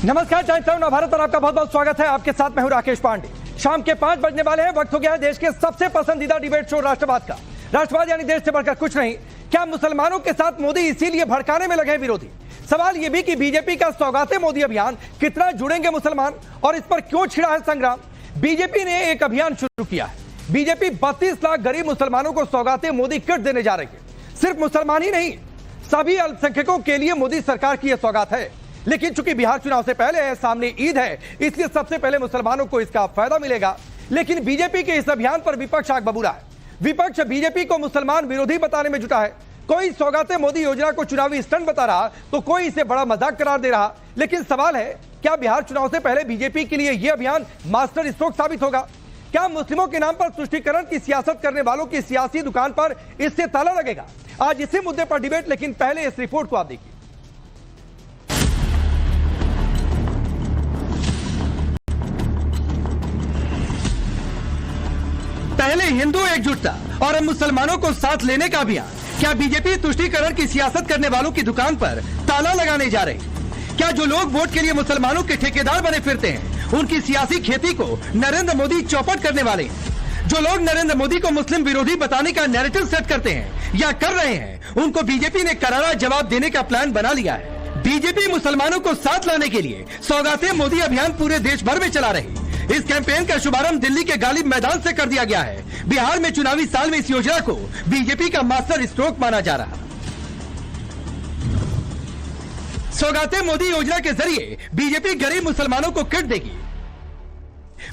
नमस्कार, times of Bharat और आपका बहुत बहुत स्वागत है। आपके साथ मैं हूं राकेश पांडे। शाम के 5 बजने वाले हैं। वक्त हो गया है देश के सबसे पसंदीदा डिबेट शो राष्ट्रवाद का। राष्ट्रवाद यानी देश से बढ़कर कुछ नहीं। क्या मुसलमानों के साथ मोदी इसीलिए भड़काने में लगे हैं विरोधी? सवाल यह भी कि बीजेपी का सौगाते मोदी अभियान कितना जुड़ेंगे मुसलमान और इस पर क्यों छिड़ा है संग्राम? बीजेपी ने एक अभियान शुरू किया है। बीजेपी 32 लाख गरीब मुसलमानों को सौगाते मोदी किट देने जा रही है। सिर्फ मुसलमान ही नहीं, सभी अल्पसंख्यकों के लिए मोदी सरकार की यह सौगात है। लेकिन चूंकि बिहार चुनाव से पहले है, सामने ईद है, इसलिए सबसे पहले मुसलमानों को इसका फायदा मिलेगा। लेकिन बीजेपी के इस अभियान पर विपक्ष आग बबूला है। विपक्ष बीजेपी को मुसलमान विरोधी बताने में जुटा है। कोई सौगाते मोदी योजना को चुनावी स्टंट बता रहा, तो कोई इसे बड़ा मजाक करार दे रहा। लेकिन सवाल है, क्या बिहार चुनाव से पहले बीजेपी के लिए यह अभियान मास्टर स्ट्रोक साबित होगा? क्या मुस्लिमों के नाम पर तुष्टीकरण की सियासत करने वालों की सियासी दुकान पर इससे ताला लगेगा? आज इसी मुद्दे पर डिबेट, लेकिन पहले इस रिपोर्ट को आप देखिए। पहले हिंदू एकजुटता और अब मुसलमानों को साथ लेने का अभियान। क्या बीजेपी तुष्टीकरण की सियासत करने वालों की दुकान पर ताला लगाने जा रही? क्या जो लोग वोट के लिए मुसलमानों के ठेकेदार बने फिरते हैं, उनकी सियासी खेती को नरेंद्र मोदी चौपट करने वाले हैं? जो लोग नरेंद्र मोदी को मुस्लिम विरोधी बताने का नैरेटिव सेट करते हैं या कर रहे हैं, उनको बीजेपी ने करारा जवाब देने का प्लान बना लिया है। बीजेपी मुसलमानों को साथ लाने के लिए सौगाते मोदी अभियान पूरे देश भर में चला रही। इस कैंपेन का शुभारंभ दिल्ली के गालिब मैदान से कर दिया गया है। बिहार में चुनावी साल में इस योजना को बीजेपी का मास्टर स्ट्रोक माना जा रहा है। सौगाते मोदी योजना के जरिए बीजेपी गरीब मुसलमानों को किट देगी।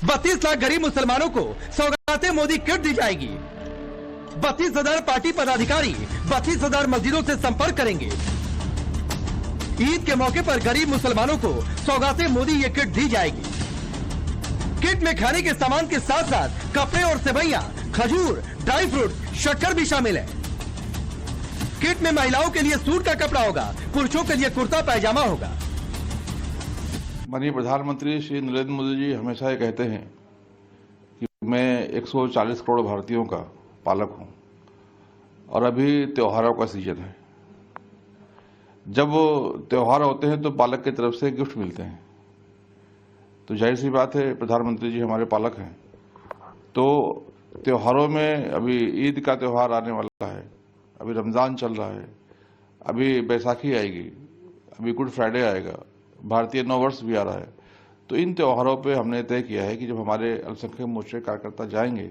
32 लाख गरीब मुसलमानों को सौगाते मोदी किट दी जाएगी। 32,000 पार्टी पदाधिकारी 32,000 मस्जिदों से संपर्क करेंगे। ईद के मौके पर गरीब मुसलमानों को सौगाते मोदी ये किट दी जाएगी। किट में खाने के सामान के साथ साथ कपड़े और सेवइयां, खजूर, ड्राई फ्रूट, शक्कर भी शामिल है। किट में महिलाओं के लिए सूट का कपड़ा होगा, पुरुषों के लिए कुर्ता पैजामा होगा। माननीय प्रधानमंत्री श्री नरेंद्र मोदी जी हमेशा ये कहते हैं कि मैं 140 करोड़ भारतीयों का पालक हूं और अभी त्योहारों का सीजन है। जब त्योहार होते हैं तो पालक की तरफ से गिफ्ट मिलते हैं, तो जाहिर सी बात है प्रधानमंत्री जी हमारे पालक हैं। तो त्योहारों में अभी ईद का त्योहार आने वाला है, अभी रमज़ान चल रहा है, अभी बैसाखी आएगी, अभी गुड फ्राइडे आएगा, भारतीय नव वर्ष भी आ रहा है। तो इन त्योहारों पे हमने तय किया है कि जब हमारे अल्पसंख्यक मोर्चे कार्यकर्ता जाएंगे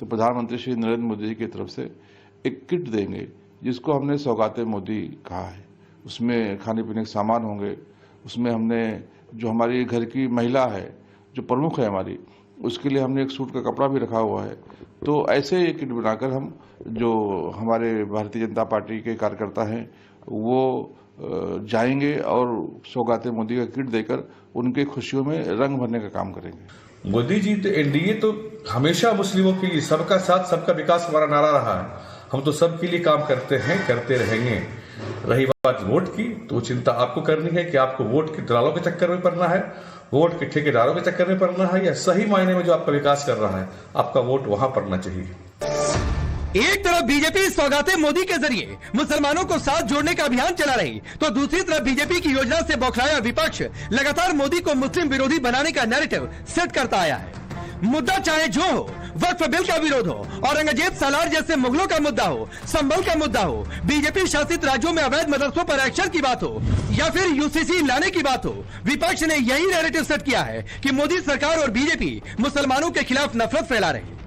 तो प्रधानमंत्री श्री नरेंद्र मोदी जी की तरफ से एक किट देंगे, जिसको हमने सौगाते मोदी कहा है। उसमें खाने पीने के सामान होंगे, उसमें हमने जो हमारी घर की महिला है, जो प्रमुख है हमारी, उसके लिए हमने एक सूट का कपड़ा भी रखा हुआ है। तो ऐसे एक किट बनाकर हम जो हमारे भारतीय जनता पार्टी के कार्यकर्ता हैं वो जाएंगे और सौगाते मोदी का किट देकर उनके खुशियों में रंग भरने का काम करेंगे। मोदी जी तो एनडीए तो हमेशा मुस्लिमों के लिए सबका साथ सबका विकास हमारा नारा रहा है। हम तो सबके लिए काम करते हैं, करते रहेंगे। रही बात वोट की, तो चिंता आपको करनी है कि आपको वोट के दलालों के चक्कर में पड़ना है, वोट के ठेकेदारों के चक्कर में पड़ना है, या सही मायने में जो आपका विकास कर रहा है आपका वोट वहां पड़ना चाहिए। एक तरफ बीजेपी सौगाते मोदी के जरिए मुसलमानों को साथ जोड़ने का अभियान चला रही, तो दूसरी तरफ बीजेपी की योजना से बौखलाया विपक्ष लगातार मोदी को मुस्लिम विरोधी बनाने का नैरेटिव सेट करता आया है। मुद्दा चाहे जो हो, वक्फ बिल का विरोध हो, औरंगजेब सालार जैसे मुगलों का मुद्दा हो, संभल का मुद्दा हो, बीजेपी शासित राज्यों में अवैध मदरसों पर एक्शन की बात हो, या फिर यूसीसी लाने की बात हो, विपक्ष ने यही नैरेटिव सेट किया है कि मोदी सरकार और बीजेपी मुसलमानों के खिलाफ नफरत फैला रही है।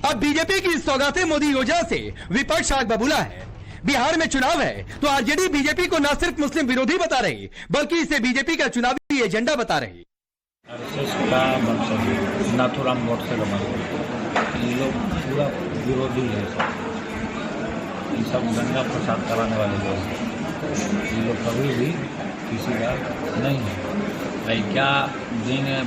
अब बीजेपी की सौगाते मोदी योजना से विपक्ष आग बबूला है। बिहार में चुनाव है तो आरजेडी बीजेपी को न सिर्फ मुस्लिम विरोधी बता रही, बल्कि इसे बीजेपी का चुनावी एजेंडा बता रही। नाथुराम गोडसे का ये लोग पूरा विरोधी है। ये सब गंगा प्रसाद कराने वाले लोग हैं। ये लोग कभी भी किसी का नहीं है। भाई क्या देंगे,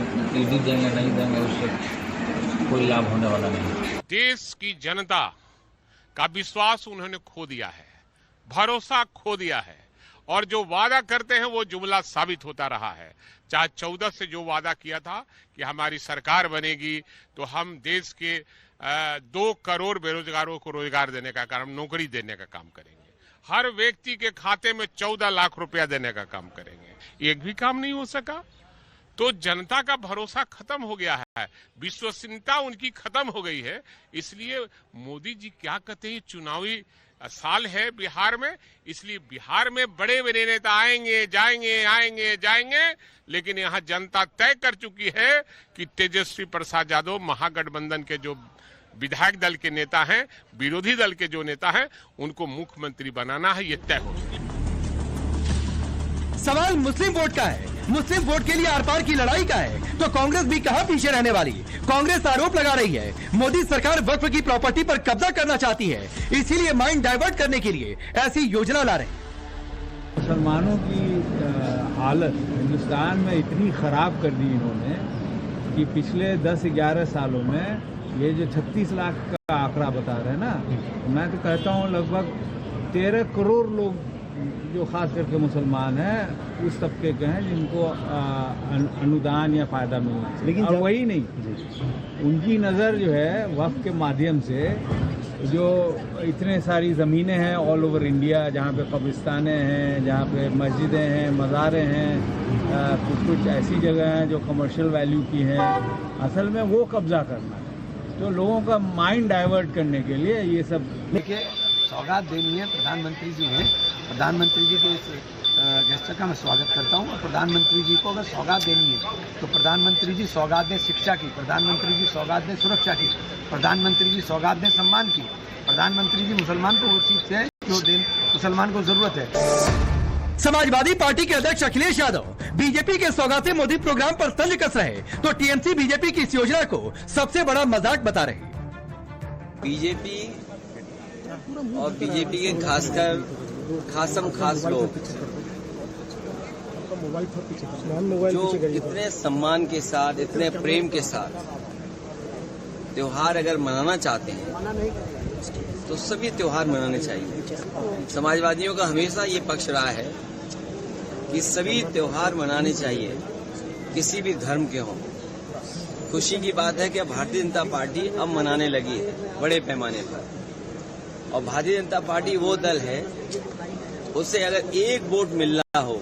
ईडी देंगे नहीं देंगे, उससे कोई लाभ होने वाला नहीं। देश की जनता का विश्वास उन्होंने खो दिया है, भरोसा खो दिया है, और जो वादा करते हैं वो जुमला साबित होता रहा है। चाहे 14 से जो वादा किया था कि हमारी सरकार बनेगी तो हम देश के 2 करोड़ बेरोजगारों को रोजगार देने का काम, नौकरी देने का काम करेंगे, हर व्यक्ति के खाते में 14 लाख रुपया देने का काम करेंगे, एक भी काम नहीं हो सका। तो जनता का भरोसा खत्म हो गया है, विश्वसनीयता उनकी खत्म हो गई है। इसलिए मोदी जी क्या कहते हैं, चुनावी साल है बिहार में, इसलिए बिहार में बड़े बड़े नेता आएंगे जाएंगे, लेकिन यहां जनता तय कर चुकी है कि तेजस्वी प्रसाद यादव महागठबंधन के जो विधायक दल के नेता हैं, विरोधी दल के जो नेता हैं, उनको मुख्यमंत्री बनाना है, ये तय हो गया। सवाल मुस्लिम वोट का है, मुस्लिम वोट के लिए आर पार की लड़ाई का है, तो कांग्रेस भी कहां पीछे रहने वाली। कांग्रेस आरोप लगा रही है मोदी सरकार वक्फ की प्रॉपर्टी पर कब्जा करना चाहती है, इसीलिए माइंड डाइवर्ट करने के लिए ऐसी योजना ला रहे। मुसलमानों की हालत हिंदुस्तान में इतनी खराब कर दी इन्होंने कि पिछले 10-11 सालों में ये जो 36 लाख का आंकड़ा बता रहे हैं ना, मैं तो कहता हूँ लगभग 13 करोड़ लोग जो खास करके मुसलमान हैं उस तबके के हैं जिनको अनुदान या फ़ायदा मिलना चाहिए। लेकिन वही नहीं, उनकी नज़र जो है वक्फ के माध्यम से जो इतने सारी ज़मीनें हैं ऑल ओवर इंडिया, जहाँ पे कब्रिस्तानें हैं, जहाँ पे मस्जिदें हैं, मज़ारें हैं, कुछ ऐसी जगह हैं जो कमर्शियल वैल्यू की हैं, असल में वो कब्ज़ा करना है। तो लोगों का माइंड डाइवर्ट करने के लिए ये सब। देखिए, सौगात देनी है, प्रधानमंत्री जी हैं, प्रधानमंत्री जी के इस गेस्टर का मैं स्वागत करता हूं। और प्रधानमंत्री जी को अगर सौगात देनी है तो प्रधानमंत्री जी सौगात दें शिक्षा की, प्रधानमंत्री जी सौगात दें सुरक्षा की, प्रधानमंत्री जी सौगात दें सम्मान की, प्रधानमंत्री जी मुसलमान को वो चीज है जो दें मुसलमान को जरूरत है। समाजवादी पार्टी के अध्यक्ष अखिलेश यादव बीजेपी के सौगाते मोदी प्रोग्राम पर तंज कस रहे, तो टीएमसी बीजेपी की इस योजना को सबसे बड़ा मजाक बता रही। बीजेपी और बीजेपी के खासकर खास लोग जो इतने सम्मान के साथ, इतने प्रेम के साथ त्योहार अगर मनाना चाहते हैं तो सभी त्योहार मनाने चाहिए। समाजवादियों का हमेशा ये पक्ष रहा है कि सभी त्योहार मनाने चाहिए, किसी भी धर्म के हों। खुशी की बात है कि भारतीय जनता पार्टी अब मनाने लगी है बड़े पैमाने पर, और भारतीय जनता पार्टी वो दल है उससे अगर एक वोट मिलना हो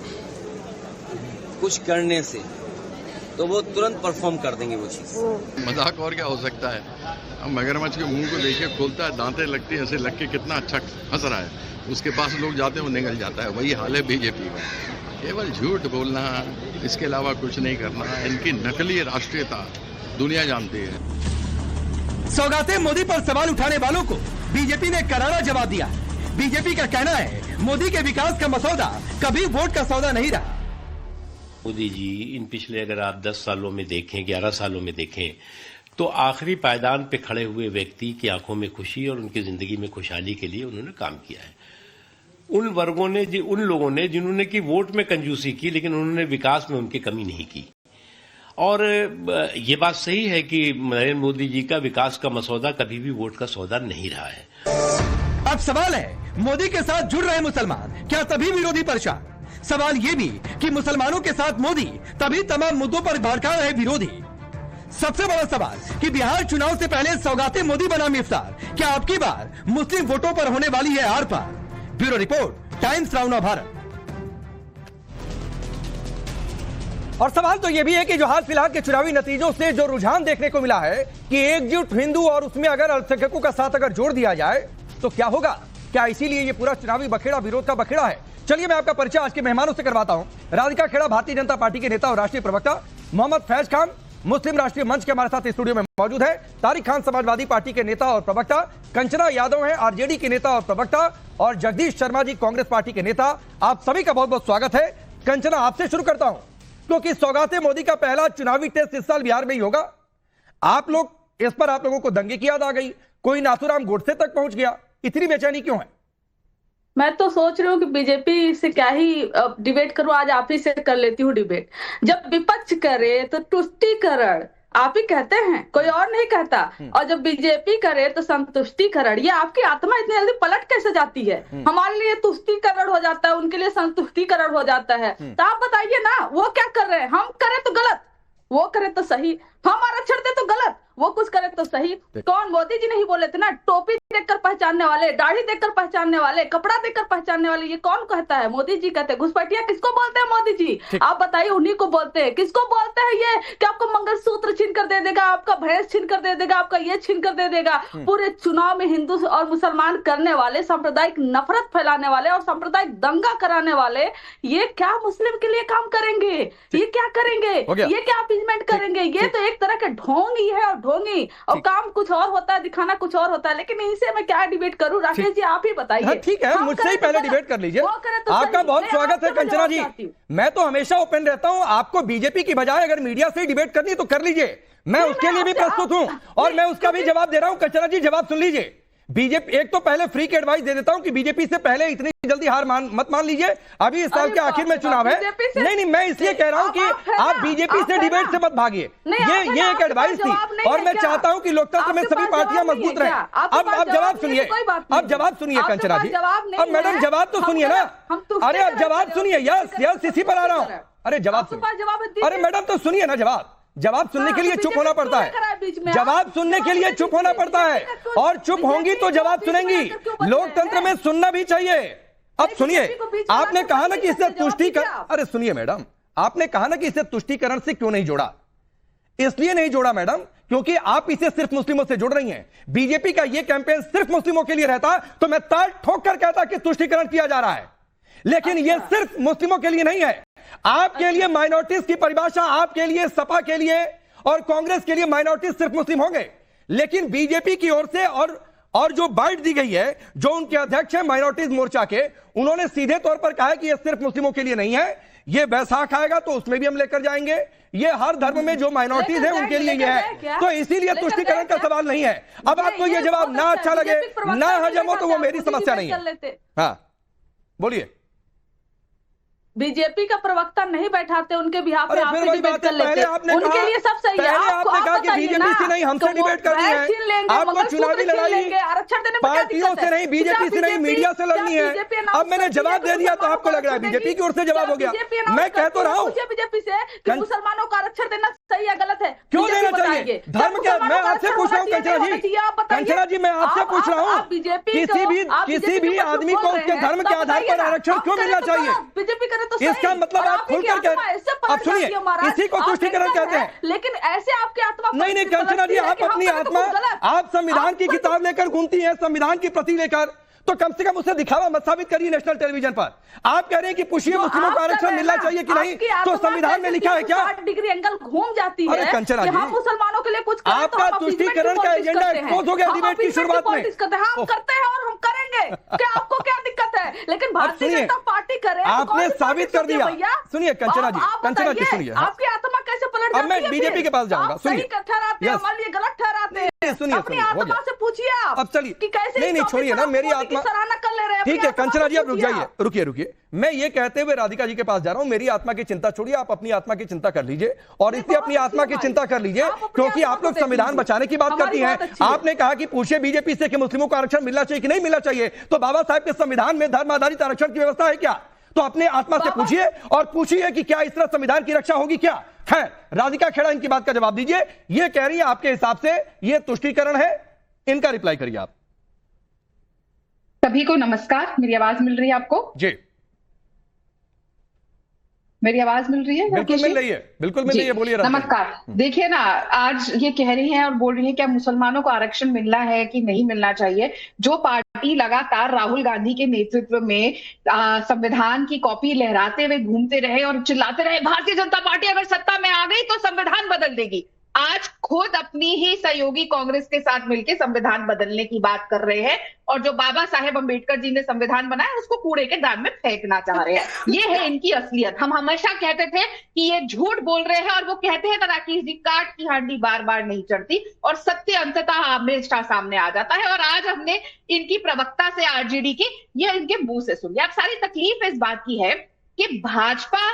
कुछ करने से तो वो तुरंत परफॉर्म कर देंगे वो चीज। मजाक और क्या हो सकता है। अब मगरमच्छ के मुंह को देखिए, खोलता है, दांतें लगती है, ऐसे लग के कितना अच्छा हंस रहा है, उसके पास लोग जाते हैं वो निकल जाता है। वही हाल है बीजेपी का, केवल झूठ बोलना, इसके अलावा कुछ नहीं करना। इनकी नकली राष्ट्रीयता दुनिया जानती है। सौगाते मोदी पर सवाल उठाने वालों को बीजेपी ने करारा जवाब दिया। बीजेपी का कहना है मोदी के विकास का मसौदा कभी वोट का सौदा नहीं रहा। मोदी जी इन पिछले अगर आप 10 सालों में देखें, 11 सालों में देखें, तो आखिरी पायदान पे खड़े हुए व्यक्ति की आंखों में खुशी और उनकी जिंदगी में खुशहाली के लिए उन्होंने काम किया है। उन वर्गों ने, उन लोगों ने जिन्होंने की वोट में कंजूसी की, लेकिन उन्होंने विकास में उनकी कमी नहीं की। और ये बात सही है कि नरेंद्र मोदी जी का विकास का मसौदा कभी भी वोट का सौदा नहीं रहा है। अब सवाल है मोदी के साथ जुड़ रहे मुसलमान क्या तभी विरोधी परेशान? सवाल ये भी कि मुसलमानों के साथ मोदी तभी तमाम मुद्दों पर भड़का रहे विरोधी। सबसे बड़ा सवाल कि बिहार चुनाव से पहले सौगाते मोदी बनाम इफ्तार, क्या आपकी बार मुस्लिम वोटों पर होने वाली है आर पार? Bureau report, Times Now Bharat. और सवाल तो यह भी है कि जो हाल फिलहाल के चुनावी नतीजों से जो रुझान देखने को मिला है कि एकजुट हिंदू और उसमें अगर अल्पसंख्यकों का साथ अगर जोड़ दिया जाए तो क्या होगा? क्या इसीलिए ये पूरा चुनावी बखेड़ा विरोध का बखेड़ा है? चलिए मैं आपका परिचय आज के मेहमानों से करवाता हूं। राधिका खेड़ा भारतीय जनता पार्टी के नेता और राष्ट्रीय प्रवक्ता, मोहम्मद फैज खान मुस्लिम राष्ट्रीय मंच के हमारे साथ स्टूडियो में मौजूद है, तारिक खान समाजवादी पार्टी के नेता और प्रवक्ता, कंचना यादव है आरजेडी के नेता और प्रवक्ता, और जगदीश शर्मा जी कांग्रेस पार्टी के नेता। आप सभी का बहुत बहुत स्वागत है। कंचना, आपसे शुरू करता हूं क्योंकि सौगाते मोदी का पहला चुनावी टेस्ट इस साल बिहार में ही होगा। आप लोग इस पर, आप लोगों को दंगे की याद आ गई, कोई नाथुराम गोडसे तक पहुंच गया, इतनी बेचैनी क्यों है? मैं तो सोच रही हूँ कि बीजेपी से क्या ही डिबेट करूं, आज आप ही से कर लेती हूँ डिबेट। जब विपक्ष करे तो तुष्टीकरण आप ही कहते हैं, कोई और नहीं कहता, और जब बीजेपी करे तो संतुष्टीकरण। ये आपकी आत्मा इतनी जल्दी पलट कैसे जाती है? हमारे लिए तुष्टीकरण हो जाता है, उनके लिए संतुष्टीकरण हो जाता है। तो आप बताइए ना, वो क्या कर रहे हैं? हम करें तो गलत, वो करे तो सही, हम आरक्षण दे तो गलत, वो कुछ करे तो सही। कौन, मोदी जी नहीं बोले थे ना, टोपी देखकर पहचानने वाले, दाढ़ी देखकर पहचानने वाले, कपड़ा देखकर पहचानने वाले, ये कौन कहता है? मोदी जी कहते हैं। घुसपैठिया किसको बोलते हैं? मोदी जी। आप बताइए, उन्हीं को बोलते हैं। किसको बोलते हैं ये कि आपको मंगलसूत्र छीन कर दे देगा, आपका भैंस छीन कर दे देगा, आपका ये छीन कर दे देगा। पूरे चुनाव में हिंदू और मुसलमान करने वाले, सांप्रदायिक नफरत फैलाने वाले और सांप्रदायिक दंगा कराने वाले, ये क्या मुस्लिम के लिए काम करेंगे? ये क्या करेंगे? ये क्या अपीजमेंट करेंगे? ये तो एक तरह के ढोंग ही है, और ढोंगी, और काम कुछ और होता है, दिखाना कुछ और होता है। लेकिन इनसे मैं क्या डिबेट करूं? राकेश जी आप ही बताइए। ठीक है, मुझसे ही पहले डिबेट कर लीजिए। आपका बहुत स्वागत है कंचना जी। मैं तो हमेशा ओपन रहता हूं। आपको बीजेपी की बजाय अगर मीडिया से डिबेट करनी तो कर लीजिए, मैं उसके लिए भी प्रस्तुत हूं, और मैं उसका भी जवाब दे रहा हूं। कंचना जी जवाब सुन लीजिए। बीजेपी, एक तो पहले फ्री की एडवाइस दे देता हूं कि बीजेपी से पहले इतनी जल्दी हार मत मान लीजिए। अभी इस साल के आखिर में चुनाव है। नहीं, मैं इसलिए कह रहा हूं कि आप बीजेपी से डिबेट से मत भागिए। ये एक एडवाइस थी, और मैं चाहता हूं कि लोकतंत्र में सभी पार्टियां मजबूत रहें। अब जवाब सुनिए, अब जवाब सुनिए कंचना जी। अब मैडम जवाब तो सुनिए ना। अरे अब जवाब सुनिए। यस, इसी पर आ रहा हूं। अरे जवाब सुनिए। अरे मैडम तो सुनिए ना। जवाब सुनने के लिए चुप होना पड़ता है। जवाब सुनने के लिए चुप होना पड़ता है, और चुप होंगी तो जवाब सुनेंगी। लोकतंत्र में सुनना भी चाहिए। अब सुनिए, आपने कहा ना कि इससे तुष्टीकरण, अरे सुनिए मैडम, आपने कहा ना कि इसे तुष्टीकरण से क्यों नहीं जोड़ा? इसलिए नहीं जोड़ा मैडम क्योंकि आप इसे सिर्फ मुस्लिमों से जोड़ रही हैं। बीजेपी का यह कैंपेन सिर्फ मुस्लिमों के लिए रहता तो मैं ताल ठोक कर कहता कि तुष्टीकरण किया जा रहा है, लेकिन यह सिर्फ मुस्लिमों के लिए नहीं है। आपके लिए माइनॉरिटीज की परिभाषा, आपके लिए, सपा के लिए और कांग्रेस के लिए माइनॉरिटीज सिर्फ मुस्लिम होंगे, लेकिन बीजेपी की ओर से और जो बाइट दी गई है, जो उनके अध्यक्ष हैं माइनॉरिटीज मोर्चा के, उन्होंने सीधे तौर पर कहा है कि यह सिर्फ मुस्लिमों के लिए नहीं है। यह बैसाख आएगा तो उसमें भी हम लेकर जाएंगे। ये हर धर्म में जो माइनॉरिटीज है उनके लिए यह है, तो इसीलिए तुष्टीकरण का सवाल नहीं है। अब आपको यह जवाब ना अच्छा लगे, ना हजम हो, तो वो मेरी समस्या नहीं है। हाँ बोलिए। बीजेपी का प्रवक्ता नहीं बैठाते, उनके बिहाफ पे आपसे डिबेट कर लेते। उनके लिए सब सही है। आपने कहा कि बीजेपी से नहीं हमसे डिबेट करनी है। आपको चुनावी लड़ाई पार्टियों से नहीं, बीजेपी से नहीं, मीडिया से लड़नी है। अब मैंने जवाब दे दिया तो आपको लग रहा है बीजेपी की ओर से जवाब हो गया। मैं कह तो रहा हूँ बीजेपी से कि मुसलमानों का आरक्षण देना सही या गलत है, क्यों देना चाहिए? धर्म क्या? मैं आपसे पूछ रहा हूँ कंचना जी, मैं आपसे पूछ रहा हूँ किसी भी आदमी को उसके धर्म के आधार पर आरक्षण क्यों मिलना चाहिए? बीजेपी करे तो इसका मतलब आप खुलकर कह, अब सुनिए, इसी को तुष्टीकरण कहते हैं। लेकिन ऐसे आपकी आत्मा नहीं कंचना जी, आप अपनी आत्मा, आप संविधान की किताब लेकर घूमती हैं, संविधान की प्रति लेकर, तो कम से कम उसे दिखावा मत साबित करिए नेशनल टेलीविजन पर। आप कह रहे हैं कि पूछिए मुस्लिमों को आरक्षण मिलना चाहिए कि नहीं, तो संविधान में लिखा है क्या? 60 डिग्री एंगल घूम जाती है। अरे कंचना जी, हम मुसलमानों के लिए कुछ आपका तुष्टीकरण का एजेंडा एक्सपोज हो गया डिबेट की शुरुआत में। हम करते हैं और हम करेंगे, क्या आपको क्या दिक्कत है? लेकिन भारतीय जनता पार्टी करे, आपने साबित कर दिया। सुनिए कंचना जी, सुनिए, आपकी आत्मा कैसे पलट जाती है? अब मैं बीजेपी के पास जाऊंगा। सुनिए, ठहराते हैं, हमारे लिए गलत ठहराते हैं। सुनिए, अपनी आत्मा से पूछिए आप। अब चलिए, कि कैसे नहीं छोड़िए ना, मेरी आत्मा सराहना कर ले रहे हैं। ठीक है कंचना जी, आप रुक जाइए, रुकिए। मैं ये कहते हुए राधिका जी के पास जा रहा हूं, मेरी आत्मा की चिंता छोड़िए, आप अपनी आत्मा की चिंता कर लीजिए, और इसलिए अपनी आत्मा की चिंता कर लीजिए क्योंकि आप लोग संविधान बचाने की बात करती हैं। आपने कहा कि पूछिए बीजेपी से कि मुस्लिमों को आरक्षण मिलना चाहिए कि नहीं मिलना चाहिए, तो बाबा साहब के संविधान में धर्म आधारित आरक्षण की व्यवस्था है क्या? तो अपने आत्मा से पूछिए और पूछिए कि क्या इस तरह संविधान की रक्षा होगी क्या? खैर, राधिका खेड़ा इनकी बात का जवाब दीजिए। ये कह रही है आपके हिसाब से ये तुष्टीकरण है, इनका रिप्लाई करिए आप। सभी को नमस्कार, मेरी आवाज मिल रही है आपको? जी, मेरी आवाज मिल रही है? बिल्कुल मिल रही है, बिल्कुल मिल रही है, बोलिए। नमस्कार। देखिए ना, आज ये कह रही हैं और बोल रही हैं क्या मुसलमानों को आरक्षण मिलना है कि नहीं मिलना चाहिए। जो पार्टी लगातार राहुल गांधी के नेतृत्व में संविधान की कॉपी लहराते हुए घूमते रहे और चिल्लाते रहे भारतीय जनता पार्टी अगर सत्ता में आ गई तो संविधान बदल देगी, आज खुद अपनी ही सहयोगी कांग्रेस के साथ मिलकर संविधान बदलने की बात कर रहे हैं, और जो बाबा साहेब अंबेडकर जी ने संविधान बनाया उसको कूड़े के दान में फेंकना चाह रहे हैं। ये है इनकी असलियत। हम हमेशा कहते थे कि ये झूठ बोल रहे हैं, और वो कहते हैं राकेश जी, काट की हांडी बार बार नहीं चढ़ती, और सत्य अंततः हमेशा सामने आ जाता है। और आज हमने इनकी प्रवक्ता से आरजेडी की, ये इनके मुंह से सुन लिया। अब सारी तकलीफ इस बात की है कि भाजपा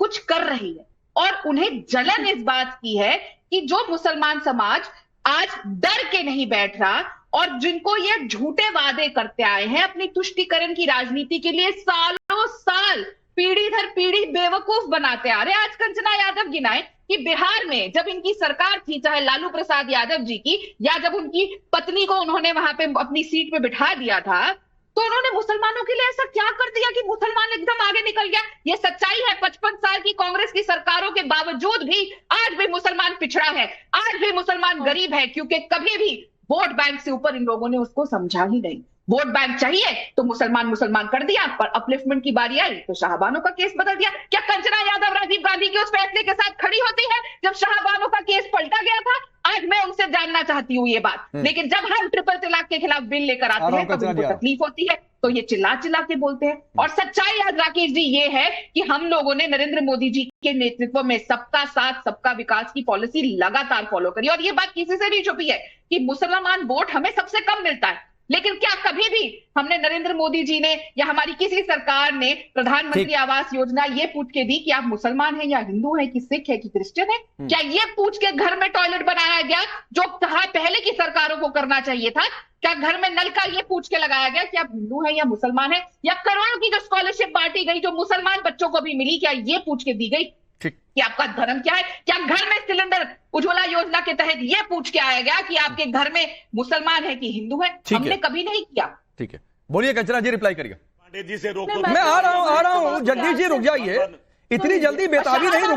कुछ कर रही है और उन्हें जलन इस बात की है कि जो मुसलमान समाज आज डर के नहीं बैठ रहा, और जिनको ये झूठे वादे करते आए हैं अपनी तुष्टीकरण की राजनीति के लिए सालों साल, पीढ़ी दर पीढ़ी बेवकूफ बनाते आ रहे। आज कंचना यादव गिनाए कि बिहार में जब इनकी सरकार थी, चाहे लालू प्रसाद यादव जी की, या जब उनकी पत्नी को उन्होंने वहां पे अपनी सीट पे बिठा दिया था, तो उन्होंने मुसलमानों के लिए ऐसा क्या कर दिया कि मुसलमान एकदम आगे निकल गया। ये सच्चाई है। 55 साल की कांग्रेस की सरकारों के बावजूद भी आज भी मुसलमान पिछड़ा है, आज भी मुसलमान गरीब है, क्योंकि कभी भी वोट बैंक से ऊपर इन लोगों ने उसको समझा ही नहीं। वोट बैंक चाहिए तो मुसलमान कर दिया, पर अपलिफ्टमेंट की बारी आई तो शाहबानो का केस बदल दिया। क्या कंचना यादव राजीव गांधी के उस फैसले के साथ खड़ी होती है जब शाहबानो का केस पलटा गया था? आज मैं उनसे जानना चाहती हूँ ये बात। लेकिन जब हम ट्रिपल तलाक के खिलाफ बिल लेकर आते हैं तब उनको तकलीफ होती है, तो ये चिल्ला चिल्ला के बोलते हैं। और सच्चाई आज राकेश जी ये है कि हम लोगों ने नरेंद्र मोदी जी के नेतृत्व में सबका साथ सबका विकास की पॉलिसी लगातार फॉलो करी, और ये बात किसी से भी छुपी है कि मुसलमान वोट हमें सबसे कम मिलता है। लेकिन क्या कभी भी हमने नरेंद्र मोदी जी ने या हमारी किसी सरकार ने प्रधानमंत्री आवास योजना ये पूछ के दी कि आप मुसलमान हैं या हिंदू हैं कि सिख है कि क्रिश्चियन है? क्या ये पूछ के घर में टॉयलेट बनाया गया जो पहले की सरकारों को करना चाहिए था? क्या घर में नल का ये पूछ के लगाया गया कि आप हिंदू हैं या मुसलमान हैं? या करोड़ों की जो स्कॉलरशिप बांटी गई जो मुसलमान बच्चों को भी मिली, क्या ये पूछ के दी गई कि आपका धर्म क्या है? क्या घर में सिलेंडर उज्ज्वला योजना के तहत ये पूछ के आया गया कि आपके घर में मुसलमान है कि हिंदू है? हमने कभी नहीं किया। ठीक है, बोलिए कंचना जी, रिप्लाई करिए। पांडे जी से रोको। मैं आ रहा हूं जगदीश जी, रुक जाइए, इतनी जल्दी बेताबी नहीं,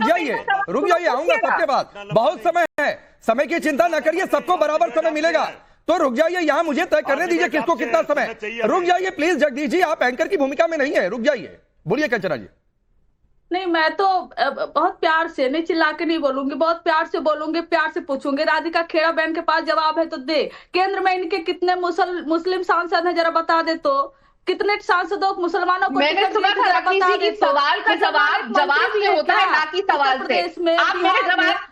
रुक जाइए, आऊंगा सबके बाद, बहुत समय है, समय की चिंता न करिए, सबको बराबर समय मिलेगा, तो रुक जाइए, यहां मुझे तय करने दीजिए किसको कितना समय। रुक जाइए प्लीज जगदीश जी, आप एंकर की भूमिका में नहीं है, रुक जाइए। बोलिए कंचना जी। नहीं, मैं तो बहुत प्यार से, नहीं चिल्ला के नहीं बोलूंगी, बहुत प्यार से बोलूंगी, प्यार से पूछूंगी। राधिका खेड़ा बहन के पास जवाब है तो दे। केंद्र में इनके कितने मुस्लिम सांसद हैं जरा बता दे, तो कितने सांसदों मुसलमानों को मैंने सुना था राकेश जी कि सवाल का जवाब में होता है, ना कि सवाल से। आप मेरे